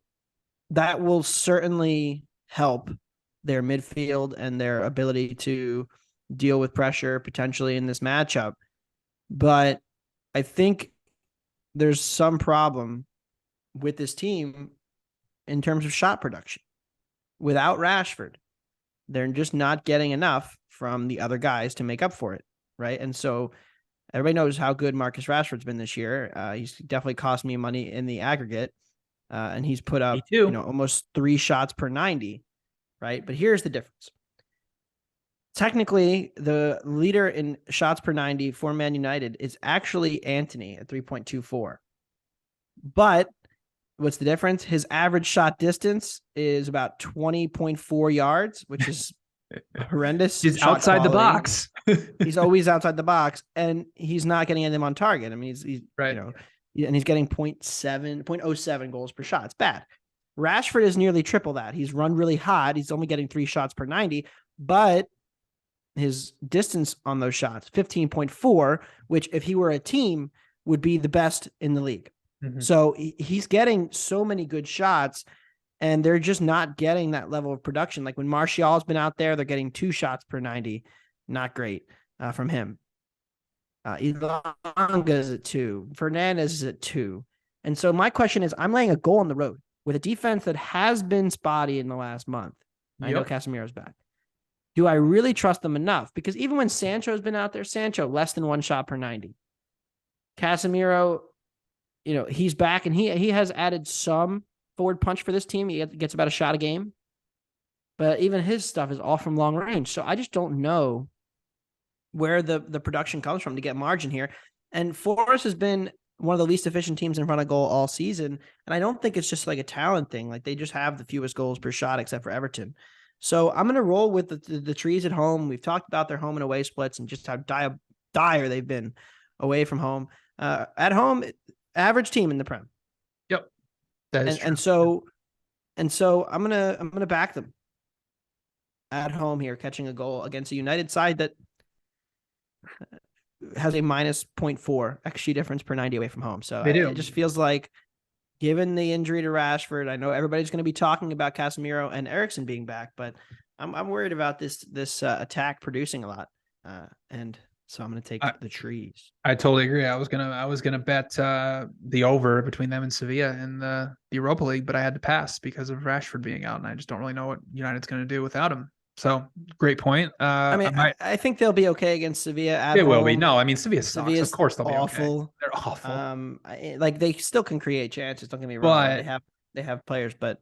B: that will certainly help their midfield and their ability to deal with pressure potentially in this matchup. But I think there's some problem with this team in terms of shot production. Without Rashford, they're just not getting enough from the other guys to make up for it, right? And so everybody knows how good Marcus Rashford's been this year. He's definitely cost me money in the aggregate, and he's put up almost 3 shots per 90, right? But here's the difference. Technically, the leader in shots per 90 for Man United is actually Antony at 3.24. But what's the difference? His average shot distance is about 20.4 yards, which is horrendous.
A: He's outside the box.
B: He's always outside the box, and he's not getting any of them on target. I mean, he's
A: right.
B: And he's getting 0.07 goals per shot. It's bad. Rashford is nearly triple that. He's run really hot. He's only getting 3 shots per 90, but his distance on those shots, 15.4, which if he were a team would be the best in the league. Mm-hmm. So he's getting so many good shots, and they're just not getting that level of production. Like when Martial's been out there, they're getting 2 shots per 90. Not great from him. Elanga is at 2. Fernandez is at 2. And so my question is, I'm laying a goal on the road with a defense that has been spotty in the last month. I know Casemiro's back. Do I really trust them enough? Because even when Sancho's been out there, Sancho, less than 1 shot per 90. Casemiro, he's back, and he has added some forward punch for this team. He gets about a shot a game. But even his stuff is all from long range. So I just don't know where the production comes from to get margin here. And Forest has been one of the least efficient teams in front of goal all season. And I don't think it's just like a talent thing. Like they just have the fewest goals per shot except for Everton. So I'm going to roll with the trees at home. We've talked about their home and away splits and just how dire they've been away from home. At home, average team in the Prem.
A: Yep. That is true.
B: And so I'm gonna back them at home here, catching a goal against a United side that has a minus 0.4 XG difference per 90 away from home. So it just feels like, given the injury to Rashford, I know everybody's going to be talking about Casemiro and Eriksen being back, but I'm worried about this attack producing a lot, and so I'm going to take the trees.
A: I totally agree. I was gonna bet the over between them and Sevilla in the Europa League, but I had to pass because of Rashford being out, and I just don't really know what United's going to do without him. So great point.
B: I think they'll be okay against Sevilla.
A: They will be. No, I mean Sevilla sucks.
B: Sevilla's
A: of course they'll be
B: awful.
A: Okay. They're awful.
B: Like they still can create chances. Don't get me wrong. They have players, but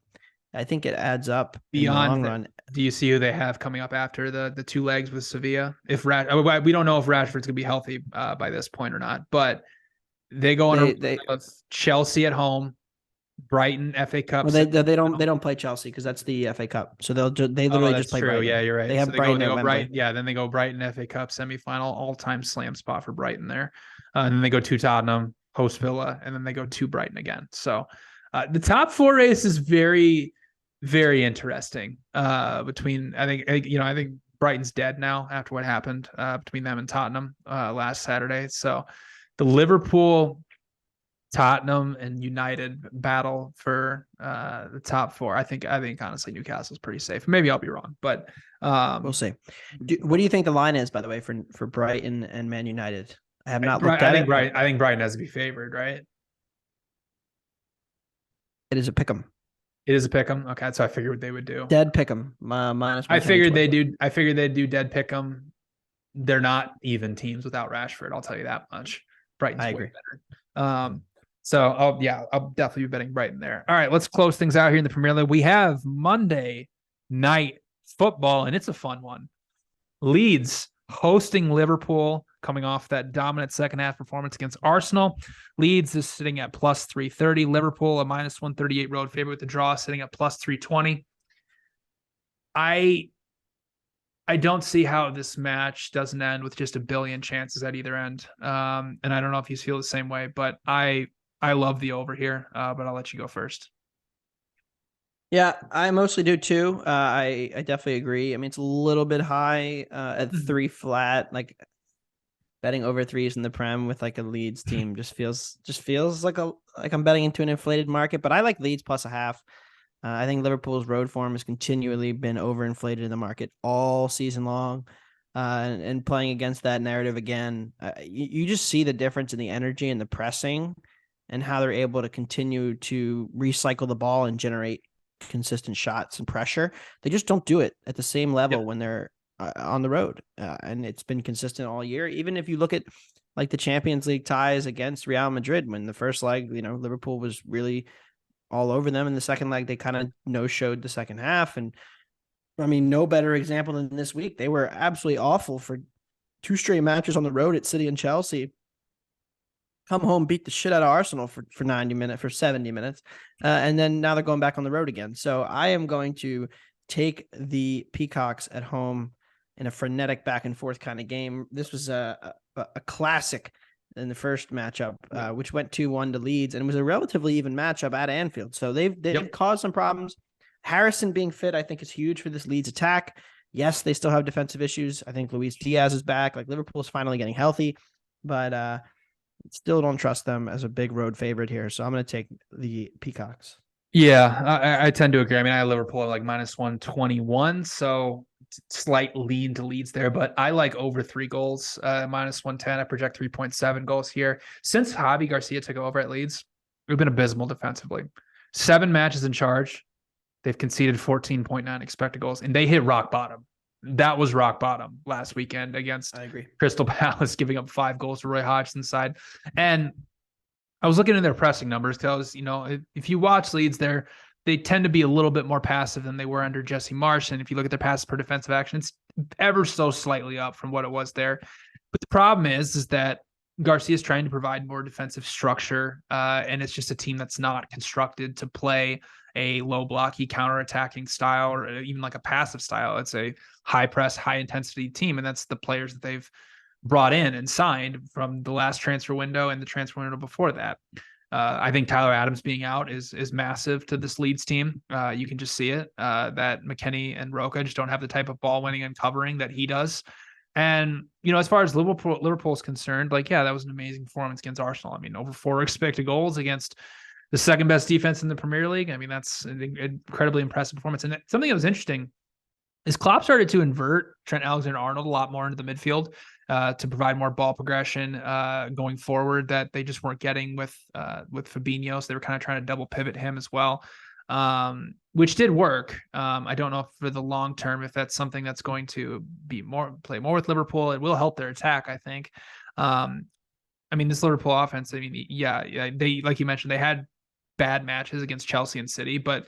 B: I think it adds up beyond in the long run.
A: Do you see who they have coming up after the 2 legs with Sevilla? We don't know if Rashford's gonna be healthy by this point or not, but they go on Chelsea at home. Brighton FA Cup.
B: Well, they don't play Chelsea because that's the FA Cup. So they literally just play Brighton.
A: Yeah, you're right.
B: They have Brighton. They go
A: Brighton. Yeah, then they go Brighton FA Cup semifinal, all-time slam spot for Brighton there. And then they go to Tottenham, host Villa, and then they go to Brighton again. So the top 4 race is very, very interesting. I think Brighton's dead now after what happened between them and Tottenham last Saturday. So the Liverpool, Tottenham and United battle for the top 4. I think honestly Newcastle's pretty safe. Maybe I'll be wrong, but
B: we'll see. What do you think the line is, by the way, for Brighton and Man United? I have not looked at it.
A: I think Brighton has to be favored, right?
B: It is a pick'em.
A: It is a pick'em. Okay, so I figured what they would do.
B: Dead pick'em. Minus.
A: I figured they'd do dead pick'em. they're not even teams without Rashford. I'll tell you that much. Brighton's
B: I
A: way
B: agree.
A: better. So I'll definitely be betting Brighton there. All right, let's close things out here in the Premier League. We have Monday night football, and it's a fun one. Leeds hosting Liverpool, coming off that dominant second half performance against Arsenal. Leeds is sitting at plus 330. Liverpool, a minus 138 road favorite with the draw, sitting at plus 320. I don't see how this match doesn't end with just a billion chances at either end. And I don't know if you feel the same way, but I love the over here, but I'll let you go first.
B: Yeah, I mostly do too. I definitely agree. I mean, it's a little bit high at 3 flat. Like betting over 3s in the Prem with like a Leeds team just feels like I'm betting into an inflated market. But I like Leeds plus a half. I think Liverpool's road form has continually been overinflated in the market all season long. And playing against that narrative again, you just see the difference in the energy and the pressing and how they're able to continue to recycle the ball and generate consistent shots and pressure. They just don't do it at the same level when they're on the road. And it's been consistent all year. Even if you look at like the Champions League ties against Real Madrid, when the first leg, Liverpool was really all over them. In the second leg, they kind of no-showed the second half. And I mean, no better example than this week. They were absolutely awful for 2 straight matches on the road at City and Chelsea. Come home, beat the shit out of Arsenal for 90 minutes, for 70 minutes. And then now they're going back on the road again. So I am going to take the Peacocks at home in a frenetic back and forth kind of game. This was a classic in the first matchup, which went 2-1 to Leeds, and it was a relatively even matchup at Anfield. So they've caused some problems. Harrison being fit, I think, is huge for this Leeds attack. Yes, they still have defensive issues. I think Luis Diaz is back. Like Liverpool is finally getting healthy, but still don't trust them as a big road favorite here. So I'm going to take the Peacocks.
A: Yeah, I tend to agree. I mean, I have Liverpool at like minus 121, so slight lean to Leeds there, but I like over 3 goals, minus 110. I project 3.7 goals here. Since Javi Garcia took over at Leeds, we've been abysmal defensively. 7 matches in charge. They've conceded 14.9 expected goals, and they hit rock bottom. That was rock bottom last weekend against Crystal Palace, giving up 5 goals to Roy Hodgson's side. And I was looking at their pressing numbers because, if you watch Leeds, they tend to be a little bit more passive than they were under Jesse Marsh. And if you look at their passes per defensive action, it's ever so slightly up from what it was there. But the problem is that Garcia is trying to provide more defensive structure, and it's just a team that's not constructed to play a low blocky counter-attacking style or even like a passive style. It's a high press, high intensity team, and that's the players that they've brought in and signed from the last transfer window and the transfer window before that. I think Tyler Adams being out is massive to this Leeds team. You can just see it, that McKennie and Roca just don't have the type of ball winning and covering that he does. And, as far as Liverpool is concerned, that was an amazing performance against Arsenal. I mean, over 4 expected goals against the second best defense in the Premier League. I mean, that's an incredibly impressive performance. And something that was interesting is Klopp started to invert Trent Alexander-Arnold a lot more into the midfield to provide more ball progression going forward that they just weren't getting with Fabinho. So they were kind of trying to double pivot him as well, which did work. I don't know if for the long term, if that's something that's going to play more with Liverpool. It will help their attack, I think. I mean, this Liverpool offense, they, like you mentioned, they had bad matches against Chelsea and City, but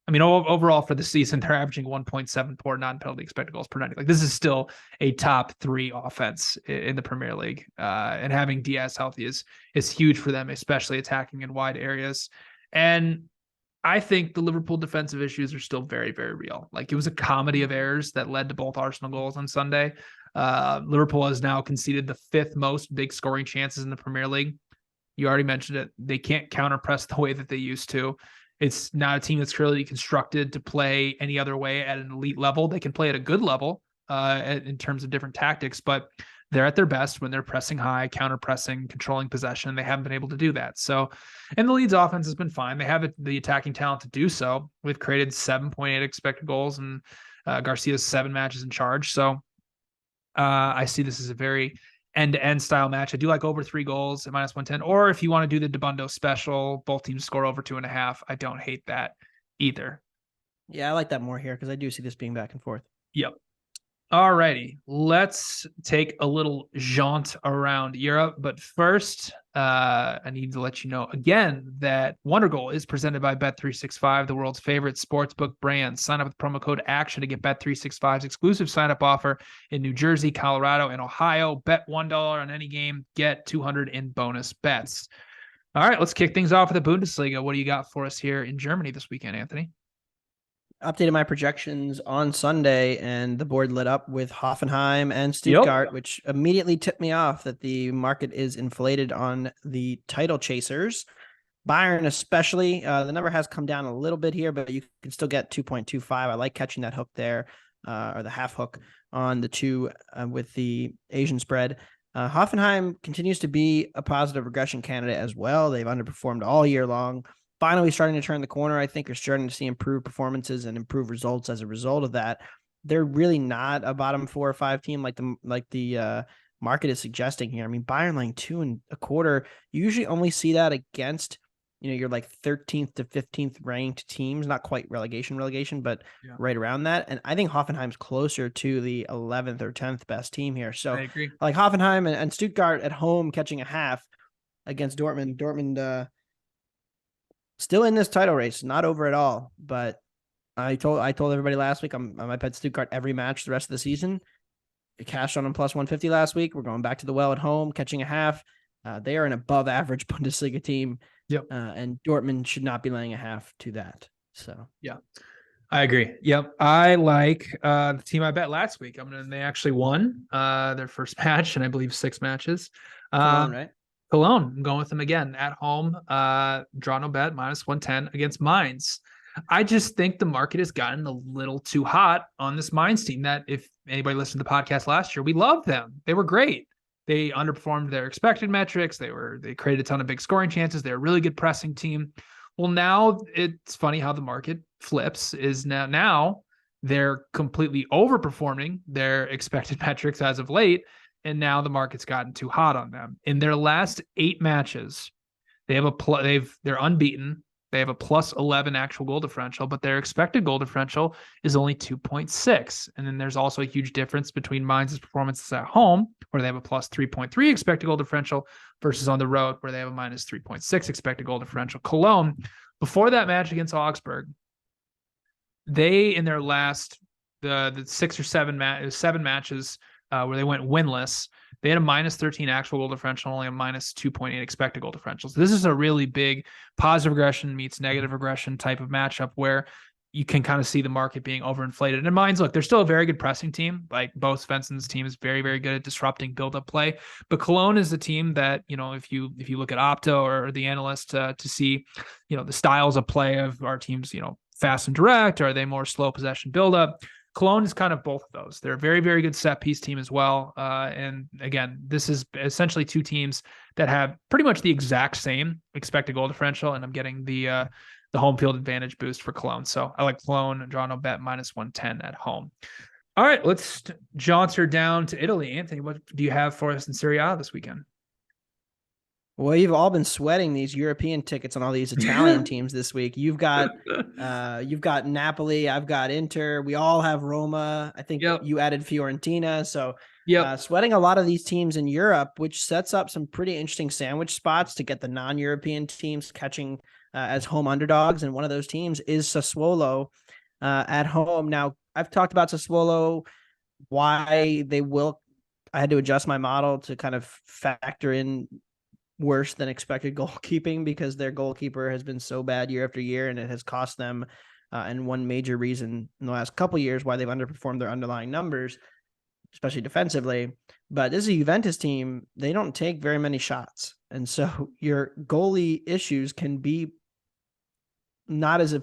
A: I mean, overall for the season, they're averaging 1.74 non-penalty expected goals per 90. Like, this is still a top 3 offense in the Premier League. And having Diaz healthy is huge for them, especially attacking in wide areas. And I think the Liverpool defensive issues are still very, very real. Like, it was a comedy of errors that led to both Arsenal goals on Sunday. Liverpool has now conceded the 5th most big scoring chances in the Premier League. You already mentioned it. They can't counter press the way that they used to. It's not a team that's clearly constructed to play any other way at an elite level. They can play at a good level in terms of different tactics, but they're at their best when they're pressing high, counter-pressing, controlling possession. They haven't been able to do that. So, and the Leeds offense has been fine. They have the attacking talent to do so. We've created 7.8 expected goals, and Garcia's 7 matches in charge. So I see this as a very end-to-end style match. I do like over 3 goals at minus 110. Or if you want to do the Debundo special, both teams score over 2.5. I don't hate that either.
B: Yeah, I like that more here because I do see this being back and forth.
A: Yep. Alrighty, let's take a little jaunt around Europe. But first, I need to let you know again that Wondergoal is presented by Bet365, the world's favorite sportsbook brand. Sign up with promo code ACTION to get Bet365's exclusive sign-up offer in New Jersey, Colorado, and Ohio. Bet $1 on any game, get 200 in bonus bets. All right, let's kick things off with the Bundesliga. What do you got for us here in Germany this weekend, Anthony?
B: Updated my projections on Sunday, and the board lit up with Hoffenheim and Stuttgart, which immediately tipped me off that the market is inflated on the title chasers. Bayern especially, the number has come down a little bit here, but you can still get 2.25. I like catching that hook there, or the half hook on the two with the Asian spread. Hoffenheim continues to be a positive regression candidate as well. They've underperformed all year long. Finally starting to turn the corner. I think you're starting to see improved performances and improved results as a result of that. They're really not a bottom 4 or 5 team like the market is suggesting here. I mean, Bayern laying 2.25. You usually only see that against, your like 13th to 15th ranked teams, not quite relegation, but right around that. And I think Hoffenheim's closer to the 11th or 10th best team here. So
A: I agree.
B: Like Hoffenheim and Stuttgart at home catching a half against Dortmund. Dortmund, still in this title race, not over at all. But I told everybody last week I might bet Stuttgart every match the rest of the season. I cashed on them plus 150 last week. We're going back to the well at home, catching a half. They are an above average Bundesliga team.
A: Yep.
B: And Dortmund should not be laying a half to that. So
A: yeah, I agree. Yep. I like the team I bet last week. They actually won their first match, and I believe 6 matches.
B: Cologne, right?
A: Cologne, I'm going with them again at home. Draw no bet, minus 110 against Mainz. I just think the market has gotten a little too hot on this Mainz team. That if anybody listened to the podcast last year, we loved them. They were great. They underperformed their expected metrics. They created a ton of big scoring chances. They're a really good pressing team. Well, now it's funny how the market flips. Is now they're completely overperforming their expected metrics as of late. And now the market's gotten too hot on them. In their last 8 matches, they have they're unbeaten. They have a plus 11 actual goal differential, but their expected goal differential is only 2.6. And then there's also a huge difference between Mainz's performances at home, where they have a plus 3.3 expected goal differential, versus on the road, where they have a minus 3.6 expected goal differential. Cologne, before that match against Augsburg, they in their last the 6 or 7 matches. Where they went winless, they had a minus 13 actual goal differential, only a minus 2.8 expected goal differential. So this is a really big positive regression meets negative regression type of matchup where you can kind of see the market being overinflated. And Mainz, look, they're still a very good pressing team. Like Bo Svensson's team is very, very good at disrupting build-up play. But Cologne is a team that, if you look at Opta or the analyst to see, the styles of play of our teams, fast and direct, or are they more slow possession build-up? Cologne is kind of both of those. They're a very, very good set piece team as well. And again, this is essentially 2 teams that have pretty much the exact same expected goal differential. And I'm getting the home field advantage boost for Cologne. So I like Cologne, draw no bet, minus 110 at home. All right, let's jaunt her down to Italy. Anthony, what do you have for us in Serie A this weekend?
B: Well, you've all been sweating these European tickets on all these Italian teams this week. You've got Napoli. I've got Inter. We all have Roma. I think you added Fiorentina. So sweating a lot of these teams in Europe, which sets up some pretty interesting sandwich spots to get the non-European teams catching as home underdogs. And one of those teams is Sassuolo at home. Now, I've talked about Sassuolo, why they will. I had to adjust my model to kind of factor in worse than expected goalkeeping because their goalkeeper has been so bad year after year, and it has cost them. And one major reason in the last couple of years why they've underperformed their underlying numbers, especially defensively. But this is a Juventus team. They don't take very many shots. And so your goalie issues can be not as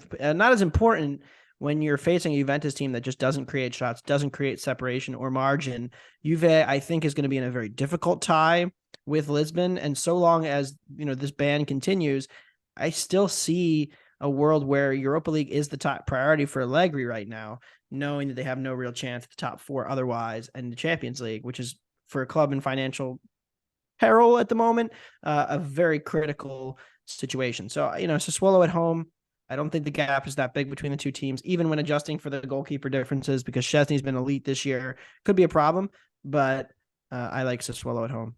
B: important when you're facing a Juventus team that just doesn't create shots, doesn't create separation or margin. Juve, I think, is going to be in a very difficult tie with Lisbon. And so long as, this ban continues, I still see a world where Europa League is the top priority for Allegri right now, knowing that they have no real chance at the top 4 otherwise, and the Champions League, which is for a club in financial peril at the moment, a very critical situation. So, Sassuolo at home, I don't think the gap is that big between the two teams, even when adjusting for the goalkeeper differences, because Szczesny's been elite this year. Could be a problem, but I like Sassuolo at home.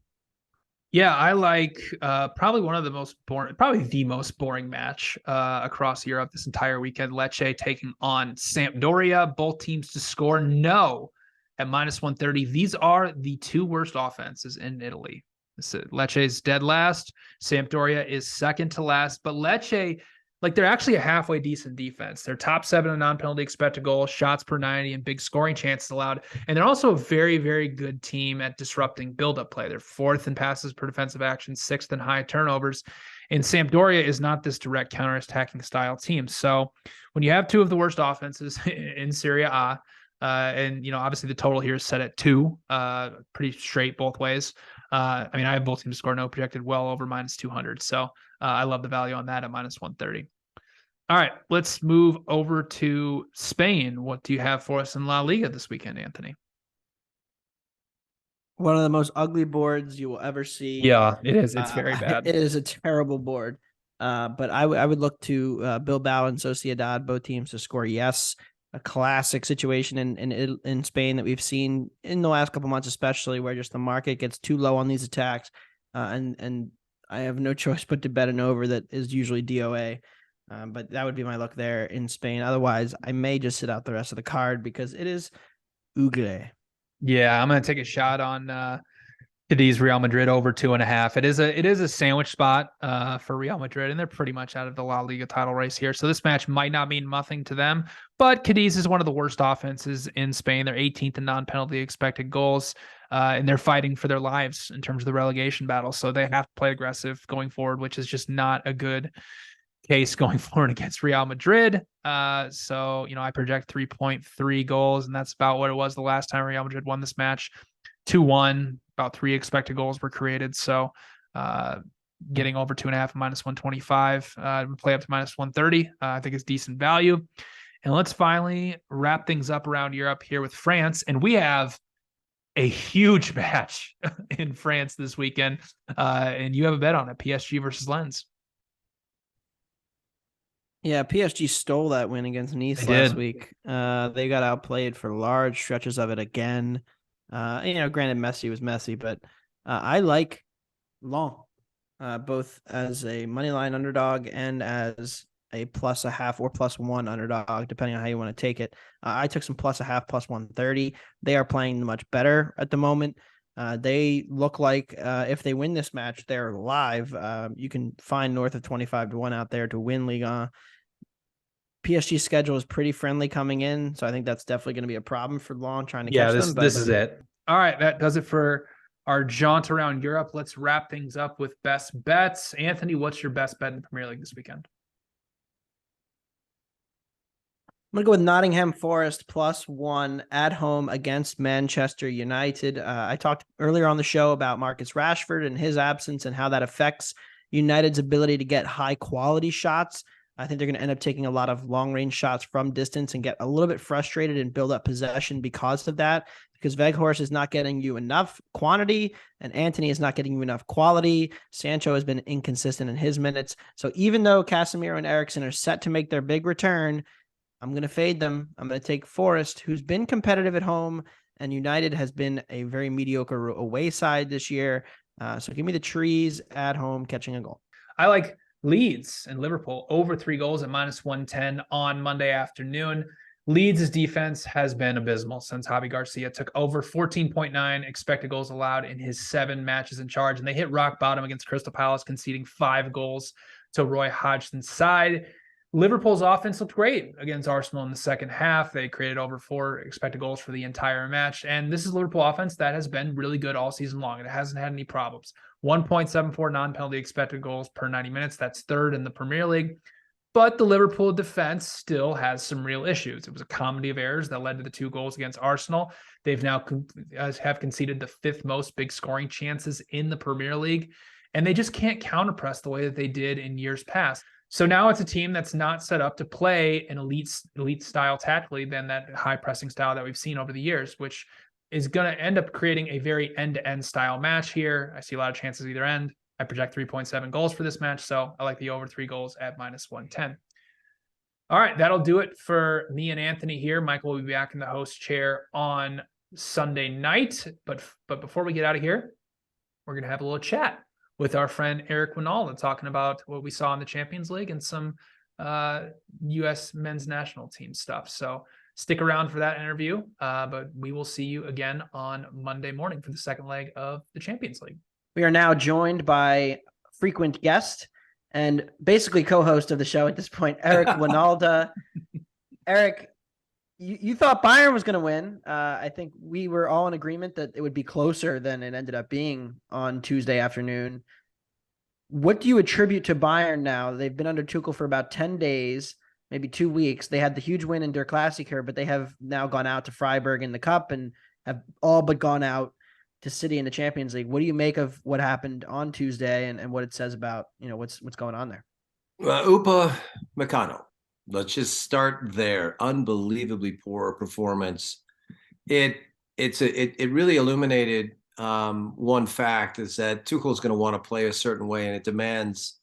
A: Yeah, I like probably the most boring match across Europe this entire weekend. Lecce taking on Sampdoria. Both teams to score no at -130. These are the two worst offenses in Italy. Lecce is dead last. Sampdoria is second to last. But Lecce, like, they're actually a halfway decent defense. They're top 7 in non-penalty expected goals, shots per 90, and big scoring chances allowed. And they're also a very, very good team at disrupting build-up play. They're 4th in passes per defensive action, 6th in high turnovers. And Sampdoria is not this direct counter-attacking style team. So when you have two of the worst offenses in Serie A, and obviously the total here is set at 2, pretty straight both ways. I have both teams to score no projected well over -200. So I love the value on that at -130. All right, let's move over to Spain. What do you have for us in La Liga this weekend, Anthony?
B: One of the most ugly boards you will ever see.
A: Yeah, it is. It's very bad.
B: It is a terrible board. But I would look to Bilbao and Sociedad, both teams to score yes. A classic situation in Spain that we've seen in the last couple months, especially where just the market gets too low on these attacks. And I have no choice but to bet an over that is usually DOA. But that would be my look there in Spain. Otherwise, I may just sit out the rest of the card because it is ugly.
A: Yeah, I'm going to take a shot on Cadiz Real Madrid over 2.5. It is a sandwich spot for Real Madrid, and they're pretty much out of the La Liga title race here. So this match might not mean nothing to them, but Cadiz is one of the worst offenses in Spain. They're 18th in non-penalty expected goals, and they're fighting for their lives in terms of the relegation battle. So they have to play aggressive going forward, which is just not a good case going forward against Real Madrid. So I project 3.3 goals, and that's about what it was the last time Real Madrid won this match. 2-1, about 3 expected goals were created. So getting over 2.5 at -125, play up to -130, I think is decent value. And let's finally wrap things up around Europe here with France. And we have a huge match in France this weekend. And you have a bet on it, PSG versus Lens.
B: Yeah, PSG stole that win against Nice last week. They got outplayed for large stretches of it again. Granted, Messi was messy, but I like Lens, both as a moneyline underdog and as a +0.5 or +1 underdog, depending on how you want to take it. I took some +0.5, +130. They are playing much better at the moment. They look like if they win this match, they're live. You can find north of 25-1 out there to win Ligue. PSG's schedule is pretty friendly coming in, so I think that's definitely going to be a problem for Lens trying to catch them.
A: This is it. All right, that does it for our jaunt around Europe. Let's wrap things up with best bets. Anthony, what's your best bet in the Premier League this weekend?
B: I'm going to go with Nottingham Forest +1 at home against Manchester United. I talked earlier on the show about Marcus Rashford and his absence and how that affects United's ability to get high-quality shots. I think they're going to end up taking a lot of long-range shots from distance and get a little bit frustrated and build up possession because of that, because Weghorst is not getting you enough quantity and Antony is not getting you enough quality. Sancho has been inconsistent in his minutes. So even though Casemiro and Eriksen are set to make their big return, I'm going to fade them. I'm going to take Forest, who's been competitive at home, and United has been a very mediocre away side this year. So give me the trees at home catching a goal.
A: I like Leeds and Liverpool over 3 goals at -110 on Monday afternoon. Leeds' defense has been abysmal since Javi Garcia took over. 14.9 expected goals allowed in his 7 matches in charge, and they hit rock bottom against Crystal Palace, conceding 5 goals to Roy Hodgson's side. Liverpool's offense looked great against Arsenal in the second half. They created over 4 expected goals for the entire match. And this is Liverpool offense that has been really good all season long. It hasn't had any problems. 1.74 non-penalty expected goals per 90 minutes. That's 3rd in the Premier League. But the Liverpool defense still has some real issues. It was a comedy of errors that led to the 2 goals against Arsenal. They've now have conceded the 5th most big scoring chances in the Premier League. And they just can't counterpress the way that they did in years past. So now it's a team that's not set up to play an elite style tactically than that high pressing style that we've seen over the years, which is going to end up creating a very end-to-end style match here. I see a lot of chances either end. I project 3.7 goals for this match, so I like the over 3 goals at -110. All right, that'll do it for me and Anthony here. Michael will be back in the host chair on Sunday night. But before we get out of here, we're going to have a little chat with our friend Eric Wynalda talking about what we saw in the Champions League and some U.S. men's national team stuff. So stick around for that interview, but we will see you again on Monday morning for the second leg of the Champions League.
B: We are now joined by frequent guest and basically co-host of the show at this point, Eric Wynalda. Eric, you thought Bayern was going to win. I think we were all in agreement that it would be closer than it ended up being on Tuesday afternoon. What do you attribute to Bayern now? They've been under Tuchel for about 10 days, maybe 2 weeks. They had the huge win in Der Klassiker, but they have now gone out to Freiburg in the Cup and have all but gone out to City in the Champions League. What do you make of what happened on Tuesday and what it says about, what's going on there?
C: Upa Meccano. Let's just start there. Unbelievably poor performance. It really illuminated one fact, is that Tuchel is going to want to play a certain way, and it demands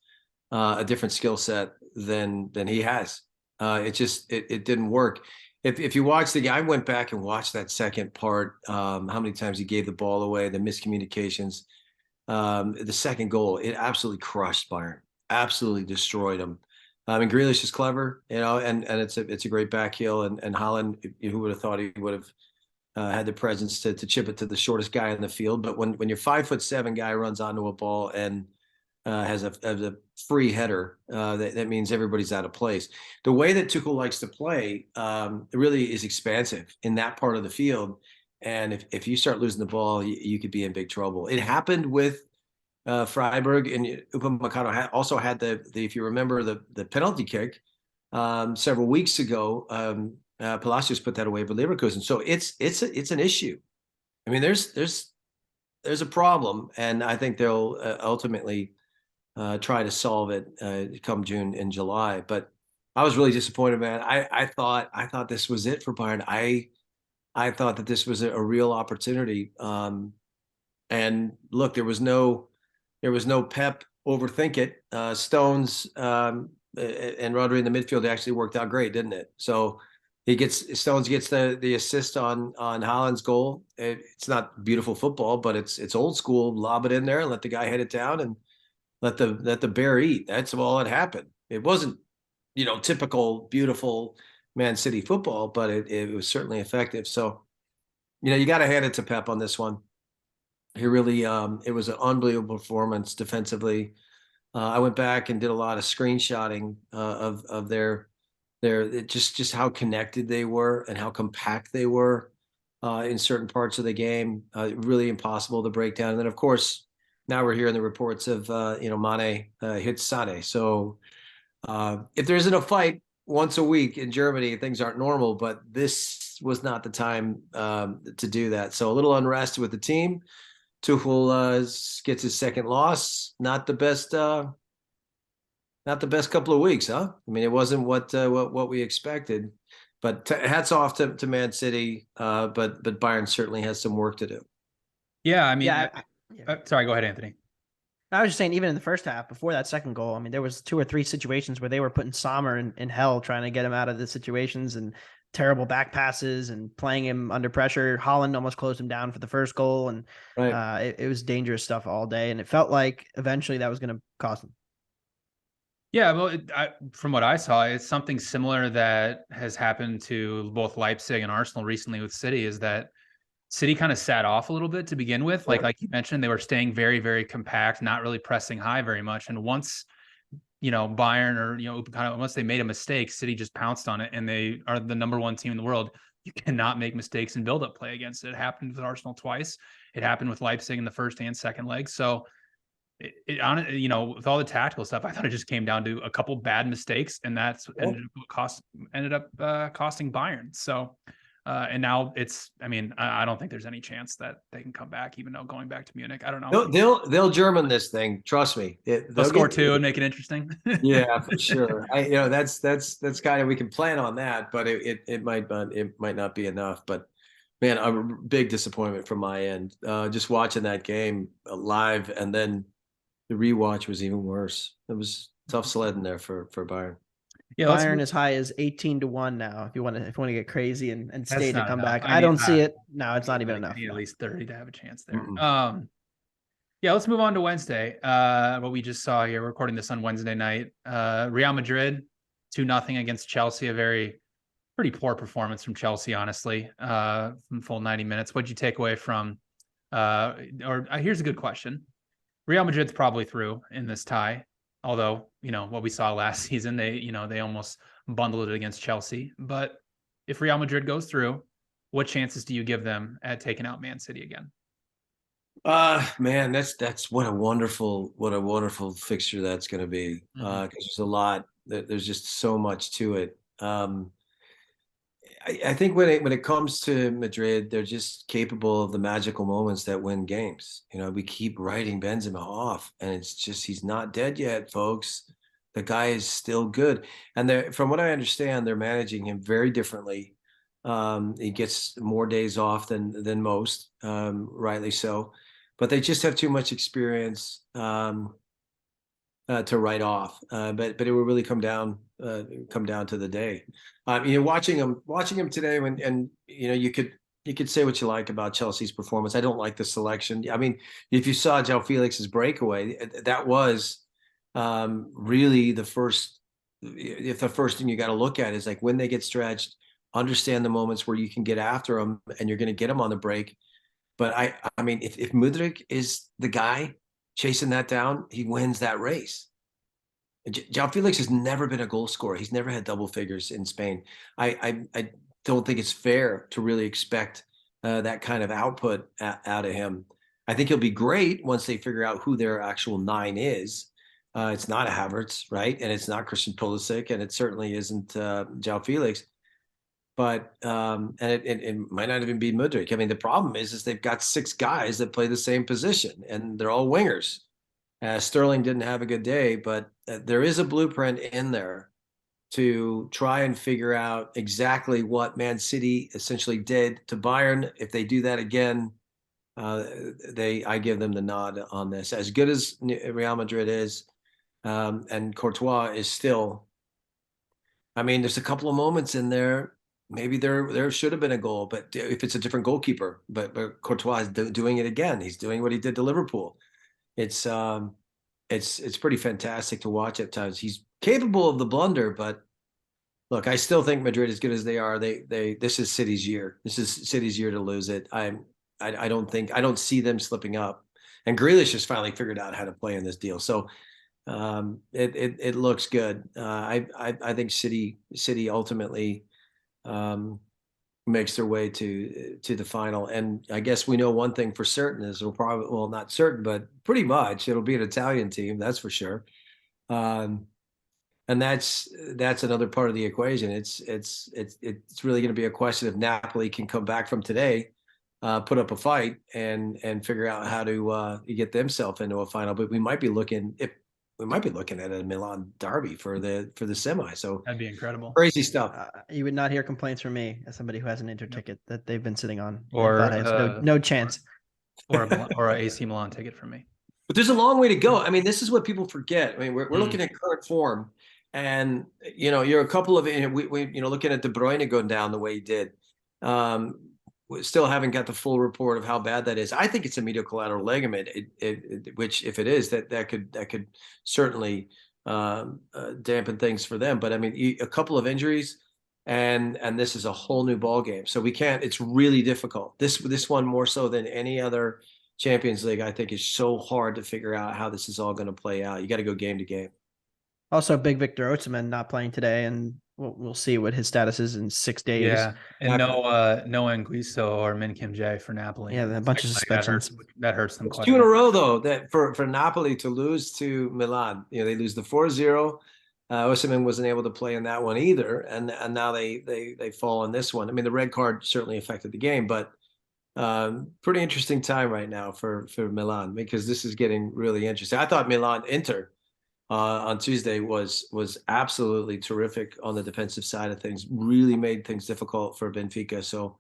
C: a different skill set than he has. It didn't work. If you watch the game, I went back and watched that second part, how many times he gave the ball away, the miscommunications, the second goal, it absolutely crushed Bayern, absolutely destroyed them. And Grealish is clever, and it's a great back heel, and Haaland, who would have thought he would have had the presence to chip it to the shortest guy in the field. But when your 5'7" guy runs onto a ball and has a free header, that means everybody's out of place. The way that Tuchel likes to play really is expansive in that part of the field. And if you start losing the ball, you could be in big trouble. It happened with Freiburg, and Upamecano also had the if you remember the penalty kick several weeks ago. Palacios put that away for Leverkusen. So it's an issue. I mean, there's a problem, and I think they'll ultimately try to solve it come June and July. But I was really disappointed, man. I thought this was it for Bayern. I thought that this was a real opportunity. And look, there was no Pep overthink it. Stones and Rodri in the midfield actually worked out great, didn't it? So Stones gets the assist on Haaland's goal. It's not beautiful football, but it's old school. Lob it in there and let the guy head it down and let the bear eat. That's all that happened. It wasn't, typical beautiful Man City football, but it was certainly effective. So, you got to hand it to Pep on this one. He really, it was an unbelievable performance defensively. I went back and did a lot of screenshotting of their just how connected they were and how compact they were in certain parts of the game. Really impossible to break down. And then, of course, now we're hearing the reports of Mane hits Sane. So if there isn't a fight once a week in Germany, things aren't normal. But this was not the time to do that. So a little unrest with the team. Tuchel gets his second loss. Not the best couple of weeks, huh? I mean, it wasn't what we expected. But hats off to Man City. But Bayern certainly has some work to do.
A: Yeah, I mean, sorry, go ahead, Anthony.
B: I was just saying, even in the first half, before that second goal, I mean, there was 2 or 3 situations where they were putting Sommer in hell, trying to get him out of the situations, and terrible back passes and playing him under pressure. Haaland almost closed him down for the first goal, and right. It was dangerous stuff all day, and it felt like eventually that was going to cost him.
A: Yeah, well, from what I saw, it's something similar that has happened to both Leipzig and Arsenal recently with City, is that City kind of sat off a little bit to begin with. Like you mentioned, they were staying very, very compact, not really pressing high very much. And once, Bayern or, once they made a mistake, City just pounced on it, and they are the number 1 team in the world. You cannot make mistakes in build-up play against it. It happened with Arsenal twice. It happened with Leipzig in the first and second leg. So with all the tactical stuff, I thought it just came down to a couple bad mistakes, and that's ended up costing Bayern. So, and now I don't think there's any chance that they can come back, even though going back to Munich, I don't know.
C: They'll German this thing. Trust me.
A: They'll score 2 and make it interesting.
C: Yeah, for sure. That's kind of, we can plan on that, but it might not be enough. But man, a big disappointment from my end. Just watching that game live, and then the rewatch was even worse. It was tough sledding there for Bayern.
A: Yeah,
B: Bayern as high as 18-1 now. If you want to get crazy and stay to come back, I
A: need,
B: don't see it. No, it's not even enough.
A: I need at least 30 to have a chance there.
C: Yeah,
A: let's move on to Wednesday. What we just saw here, we're recording this on Wednesday night. Real Madrid 2-0 against Chelsea. A pretty poor performance from Chelsea, honestly. From full 90 minutes. What'd you take away from? Here's a good question. Real Madrid's probably through in this tie. Although, what we saw last season, they almost bundled it against Chelsea. But if Real Madrid goes through, what chances do you give them at taking out Man City again?
C: Man, that's what a wonderful fixture that's going to be. Because there's just so much to it. I think when it comes to Madrid, they're just capable of the magical moments that win games. We keep writing Benzema off, and it's just he's not dead yet, folks. The guy is still good, and from what I understand, they're managing him very differently. He gets more days off than most, rightly so, but they just have too much experience to write off. But it will really come down to the day. Watching him today, and you could say what you like about Chelsea's performance. I don't like the selection. I mean, if you saw João Felix's breakaway, that was really the first. If the first thing you got to look at is like when they get stretched, understand the moments where you can get after them, and you're going to get them on the break. But I mean, if Mudryk is the guy chasing that down, he wins that race. João Felix has never been a goal scorer. He's never had double figures in Spain. I don't think it's fair to really expect that kind of output out of him. I think he'll be great once they figure out who their actual 9 is. It's not a Havertz, right? And it's not Christian Pulisic, and it certainly isn't João Felix. But and it might not even be Mudryk. I mean, the problem is they've got 6 guys that play the same position, and they're all wingers. Sterling didn't have a good day, but there is a blueprint in there to try and figure out exactly what Man City essentially did to Bayern. If they do that again, I give them the nod on this. As good as Real Madrid is, and Courtois is still. I mean, there's a couple of moments in there. Maybe there should have been a goal, but if it's a different goalkeeper, but Courtois is doing it again. He's doing what he did to Liverpool. It's pretty fantastic to watch at times. He's capable of the blunder, but look, I still think Madrid, as good as they are, this is City's year. This is City's year to lose it. I don't see them slipping up. And Grealish has finally figured out how to play in this deal. So it looks good. I think City ultimately makes their way to the final. And I guess we know one thing for certain is it'll probably, well, not certain, but pretty much it'll be an Italian team, that's for sure. And that's another part of the equation. It's really going to be a question if Napoli can come back from today, put up a fight and figure out how to get themselves into a final. But we might be looking at a Milan derby for the semi. So
A: that'd be incredible.
C: Crazy stuff.
B: You would not hear complaints from me as somebody who has an Inter ticket that they've been sitting on.
A: Or
B: no chance.
A: Or a AC Milan ticket from me.
C: But there's a long way to go. I mean, this is what people forget. I mean, we're looking at current form, and you're a couple of we looking at De Bruyne going down the way he did. We still haven't got the full report of how bad that is. I think it's a medial collateral ligament, which if it is, that could certainly dampen things for them. But I mean, a couple of injuries, and this is a whole new ball game. So we can't. It's really difficult. This one more so than any other Champions League, I think, is so hard to figure out how this is all going to play out. You got to go game to game.
B: Also, big Victor Osimhen not playing today, and we'll see what his status is in 6 days.
A: Yeah, and no Anguissa or Min Kim Jae for Napoli.
B: Yeah, a bunch of suspensions.
A: That hurts them quite.
C: 2 in a row, though, that for Napoli to lose to Milan. They lose the 4-0. Osimhen wasn't able to play in that one either, and now they fall in this one. I mean, the red card certainly affected the game, but pretty interesting time right now for Milan, because this is getting really interesting. I thought Inter on Tuesday was absolutely terrific on the defensive side of things. Really made things difficult for Benfica. So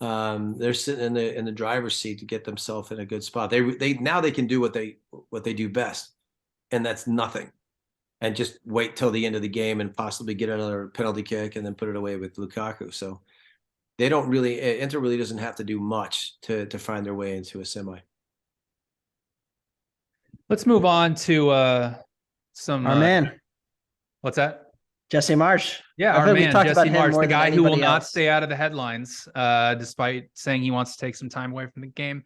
C: they're sitting in the driver's seat to get themselves in a good spot. They now they can do what they do best, and that's nothing. and just wait till the end of the game and possibly get another penalty kick and then put it away with Lukaku. So they don't really, Inter really doesn't have to do much to find their way into a semi.
A: Let's move on to some
B: Our man,
A: what's that?
B: Jesse Marsch.
A: Yeah,
B: I
A: our
B: feel like
A: man,
B: we talked
A: Jesse
B: about him
A: Marsch,
B: more
A: the
B: than
A: guy who will
B: anybody
A: not
B: else.
A: stay out of the headlines, despite saying he wants to take some time away from the game.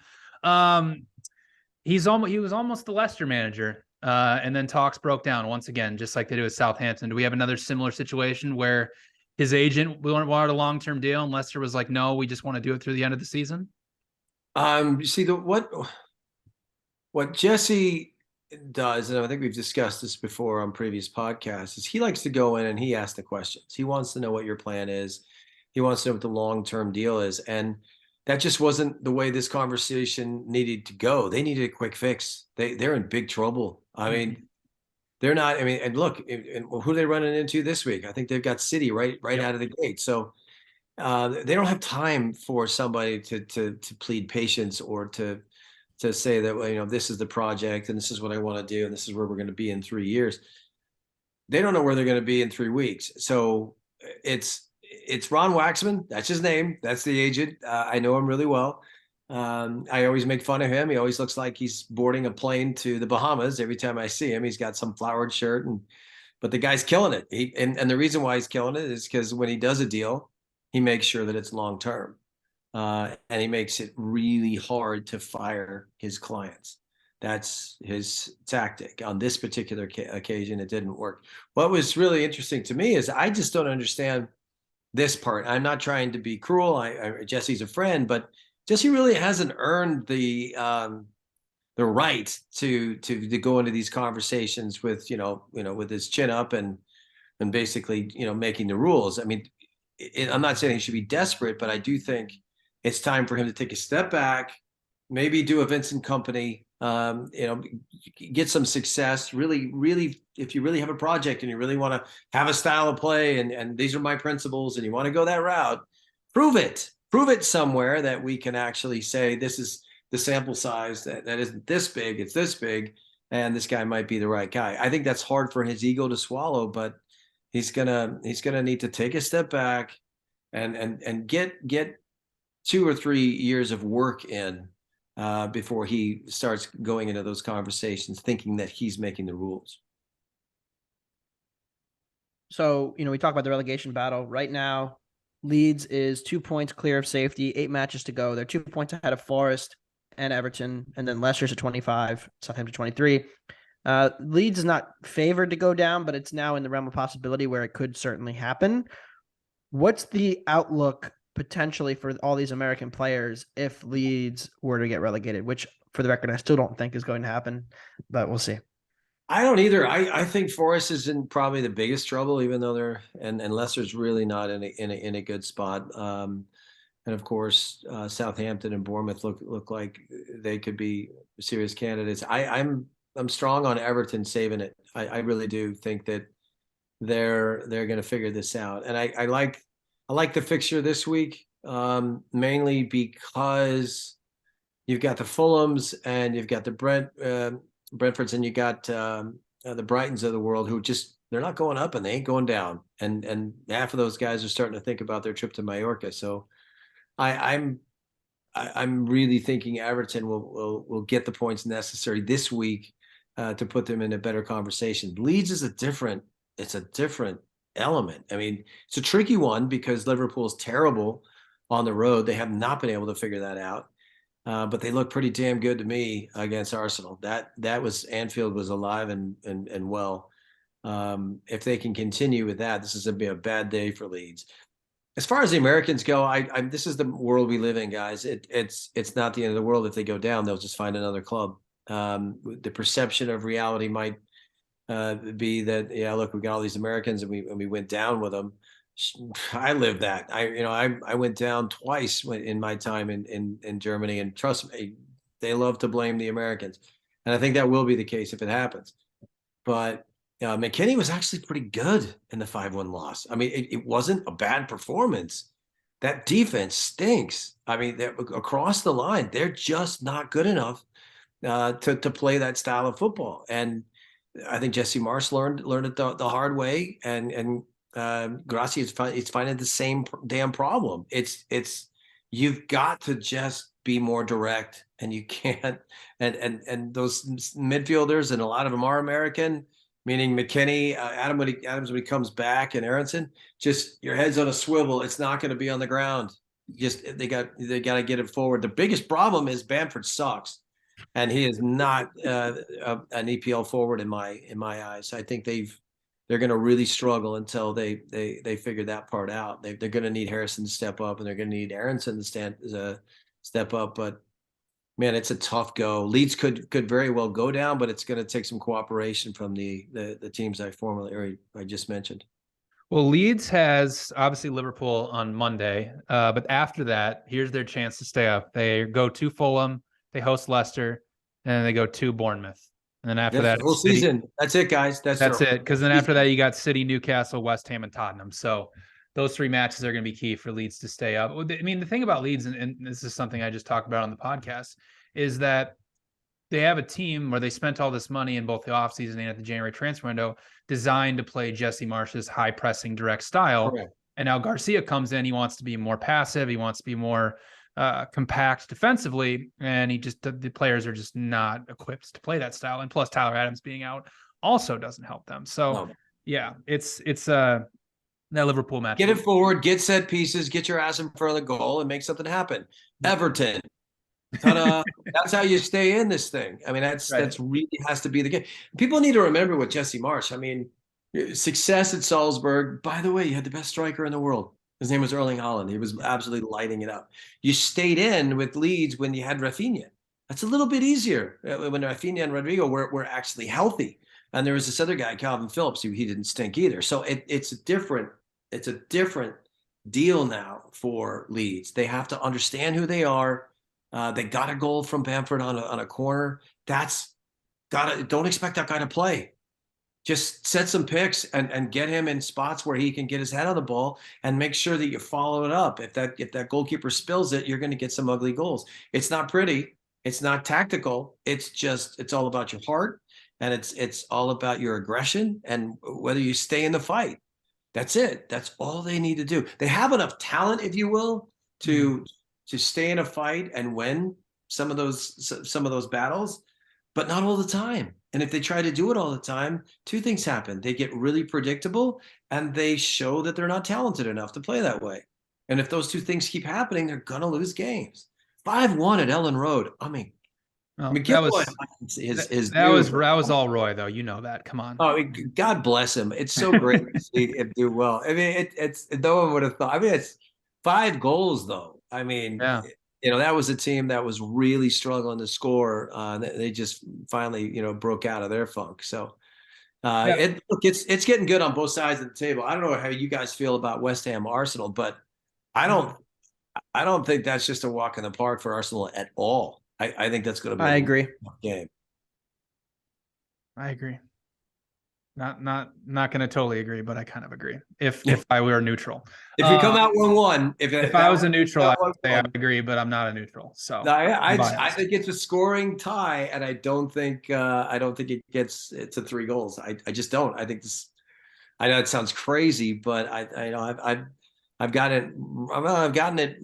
A: He was almost the Leicester manager, and then talks broke down once again, just like they do with Southampton. Do we have another similar situation where his agent wanted a long-term deal and Leicester was like, no, we just want to do it through the end of the season?
C: You see, what Jesse does, and I think we've discussed this before on previous podcasts, is he likes to go in and he asks the questions. He wants to know what your plan is. He wants to know what the long-term deal is. And that just wasn't the way this conversation needed to go. They needed a quick fix. They're in big trouble. I mean, they're not, I mean, and look, and who are they running into this week? I think they've got City right out of the gate. So they don't have time for somebody to plead patience or to say that, well, you know, this is the project and this is what I want to do and this is where we're going to be in 3 years. They don't know where they're going to be in 3 weeks. So it's Ron Waxman. That's his name. That's the agent. I know him really well. I always make fun of him. He always looks like he's boarding a plane to the Bahamas. Every time I see him, he's got some flowered shirt, but the guy's killing it. And the reason why he's killing it is because when he does a deal, he makes sure that it's long term. And he makes it really hard to fire his clients. That's his tactic. On this particular occasion, it didn't work. What was really interesting to me is I just don't understand this part. I'm not trying to be cruel. Jesse's a friend, but Jesse really hasn't earned the right to go into these conversations with with his chin up and basically making the rules. I mean, I'm not saying he should be desperate, but I do think it's time for him to take a step back, maybe do a Vincent Company, get some success. Really, if you really have a project and you really want to have a style of play and these are my principles and you want to go that route, prove it somewhere that we can actually say this is the sample size that isn't this big, it's this big, and this guy might be the right guy. I think that's hard for his ego to swallow, but he's gonna need to take a step back and get 2 or 3 years of work in before he starts going into those conversations thinking that he's making the rules.
B: So, we talk about the relegation battle right now. Leeds is 2 points clear of safety, 8 matches to go. They're 2 points ahead of Forest and Everton, and then Leicester's at 25, Southampton 23. Leeds is not favored to go down, but it's now in the realm of possibility where it could certainly happen. What's the outlook potentially for all these American players if Leeds were to get relegated, which for the record, I still don't think is going to happen, but we'll see.
C: I don't either. I think Forest is in probably the biggest trouble, even though they're and Leicester's really not in a good spot. And of course, Southampton and Bournemouth look like they could be serious candidates. I'm strong on Everton saving it. I really do think that they're going to figure this out. And I like the fixture this week, mainly because you've got the Fulhams and you've got the Brentfords and you got the Brightons of the world who they're not going up and they ain't going down. And half of those guys are starting to think about their trip to Mallorca. So I'm really thinking Everton will get the points necessary this week to put them in a better conversation. Leeds is a different element. I mean, it's a tricky one because Liverpool's terrible on the road. They have not been able to figure that out. But they look pretty damn good to me against Arsenal. That was Anfield was alive and well. If they can continue with that, this is going to be a bad day for Leeds. As far as the Americans go, this is the world we live in, guys. It's not the end of the world if they go down. They'll just find another club. The perception of reality might be that, yeah, look, we got all these Americans and we went down with them. I lived that. I went down twice in my time in Germany, and trust me, they love to blame the Americans, and I think that will be the case if it happens. But McKinney was actually pretty good in the 5-1 loss. I mean, it wasn't a bad performance. That defense stinks. I mean, across the line, they're just not good enough to play that style of football. And I think Jesse Marsh learned it the hard way, and Grassi is finding the same damn problem. It's you've got to just be more direct, and you can't. And those midfielders, and a lot of them are American, meaning McKinney, Adams when he comes back, and Aronson. Just your head's on a swivel. It's not going to be on the ground. Just they got to get it forward. The biggest problem is Bamford sucks, and he is not an EPL forward in my eyes. I think they're going to really struggle until they figure that part out. They're going to need Harrison to step up, and they're going to need Aronson to step up. But man, it's a tough go. Leeds could very well go down, but it's going to take some cooperation from the teams I just mentioned.
A: Well, Leeds has obviously Liverpool on Monday, but after that, here's their chance to stay up. They go to Fulham, they host Leicester, and then they go to Bournemouth. And then after that,
C: the whole season. That's it, guys. That's
A: it. Because then after that, you got City, Newcastle, West Ham, and Tottenham. So those 3 matches are going to be key for Leeds to stay up. I mean, the thing about Leeds, and this is something I just talked about on the podcast, is that they have a team where they spent all this money in both the offseason and at the January transfer window designed to play Jesse Marsh's high pressing direct style.
C: Okay.
A: And now Garcia comes in. He wants to be more passive. He wants to be more compact defensively. And the players are just not equipped to play that style. And plus Tyler Adams being out also doesn't help them. So yeah, it's that Liverpool match.
C: Get it forward, get set pieces, get your ass in front of the goal and make something happen. Everton. That's how you stay in this thing. I mean, that's really has to be the game. People need to remember with Jesse Marsh. I mean, success at Salzburg. By the way, you had the best striker in the world. His name was Erling Haaland. He was absolutely lighting it up. You stayed in with Leeds when you had Rafinha. That's a little bit easier when Rafinha and Rodrigo were actually healthy. And there was this other guy, Calvin Phillips, he didn't stink either. So it's a different deal now for Leeds. They have to understand who they are. They got a goal from Bamford on a corner. Don't expect that guy to play. Just set some picks and get him in spots where he can get his head on the ball and make sure that you follow it up. If that goalkeeper spills it, you're going to get some ugly goals. It's not pretty. It's not tactical. It's all about your heart, and it's all about your aggression and whether you stay in the fight. That's it. That's all they need to do. They have enough talent, if you will, to stay in a fight and win some of those battles, but not all the time. And if they try to do it all the time, 2 things happen. They get really predictable and they show that they're not talented enough to play that way. And if those 2 things keep happening, they're going to lose games. 5-1 at Ellen Road. I mean,
A: that was all Roy, though. You know that. Come on.
C: Oh, God bless him. It's so great to see him do well. I mean, it's no one would have thought. I mean, it's 5 goals, though. I mean, that was a team that was really struggling to score. They just finally, broke out of their funk. So it's getting good on both sides of the table. I don't know how you guys feel about West Ham Arsenal, but I don't think that's just a walk in the park for Arsenal at all. I think that's going to be
B: a
C: game.
A: I agree. Not going to totally agree, but I kind of agree. If I were neutral,
C: if you come out 1-1, if
A: I was a neutral, I would say I agree, but I'm not a neutral. So
C: I think it's a scoring tie, and I don't think it gets to 3 goals. I just don't. I think this. I know it sounds crazy, but I've gotten it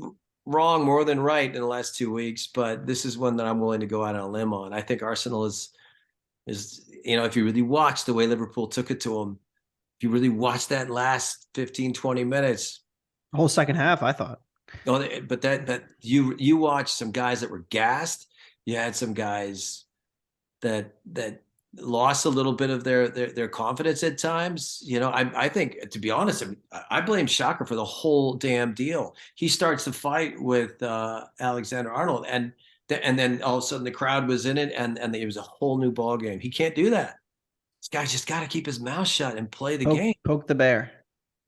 C: wrong more than right in the last 2 weeks. But this is one that I'm willing to go out on a limb on. I think Arsenal is. If you really watch the way Liverpool took it to them, if you really watch that last 15, 20 minutes.
B: The whole second half, I thought.
C: But that you watched some guys that were gassed. You had some guys that lost a little bit of their confidence at times. I think, to be honest, I blame Xhaka for the whole damn deal. He starts the fight with Alexander-Arnold, and then all of a sudden the crowd was in it, and it was a whole new ball game. He can't do that. This guy's just got to keep his mouth shut and play the game.
B: Poke the bear.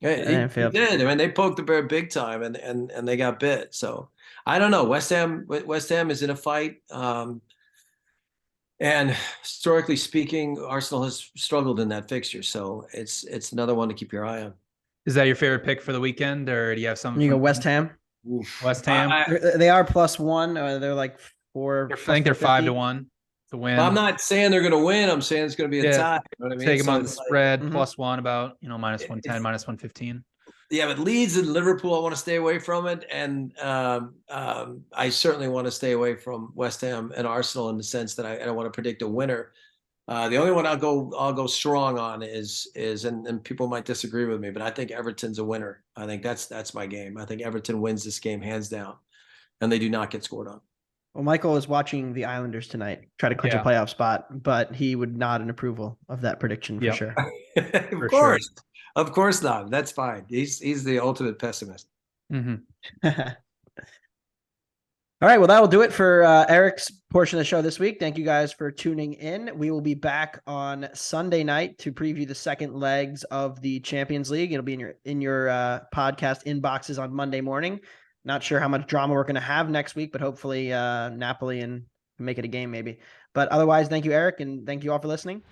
C: Yeah, he did. I mean, they poked the bear big time, and they got bit. So I don't know. West Ham is in a fight. And historically speaking, Arsenal has struggled in that fixture. So it's another one to keep your eye on.
A: Is that your favorite pick for the weekend, or do you have something?
B: You go West Ham.
A: West Ham.
B: They are +1. They're like 4.
A: I think they're 5-1. to win.
C: Well, I'm not saying they're going to win. I'm saying it's going to be a tie. You know what I mean?
A: Take them
C: So
A: on the spread,
B: Mhm.
A: +1, about, minus 110, minus 115.
C: Yeah, but Leeds and Liverpool, I want to stay away from it, and I certainly want to stay away from West Ham and Arsenal in the sense that I don't want to predict a winner. The only one I'll go strong on is and people might disagree with me, but I think Everton's a winner. I think that's my game. I think Everton wins this game hands down, and they do not get scored on.
B: Well, Michael is watching the Islanders tonight, try to clinch a playoff spot, but he would nod in approval of that prediction for sure.
C: Of course not. That's fine. He's the ultimate pessimist.
A: Mm-hmm.
B: All right, well, that will do it for Eric's portion of the show this week. Thank you guys for tuning in. We will be back on Sunday night to preview the second legs of the Champions League. It'll be in your podcast inboxes on Monday morning. Not sure how much drama we're going to have next week, but hopefully Napoli and make it a game maybe. But otherwise, thank you, Eric, and thank you all for listening.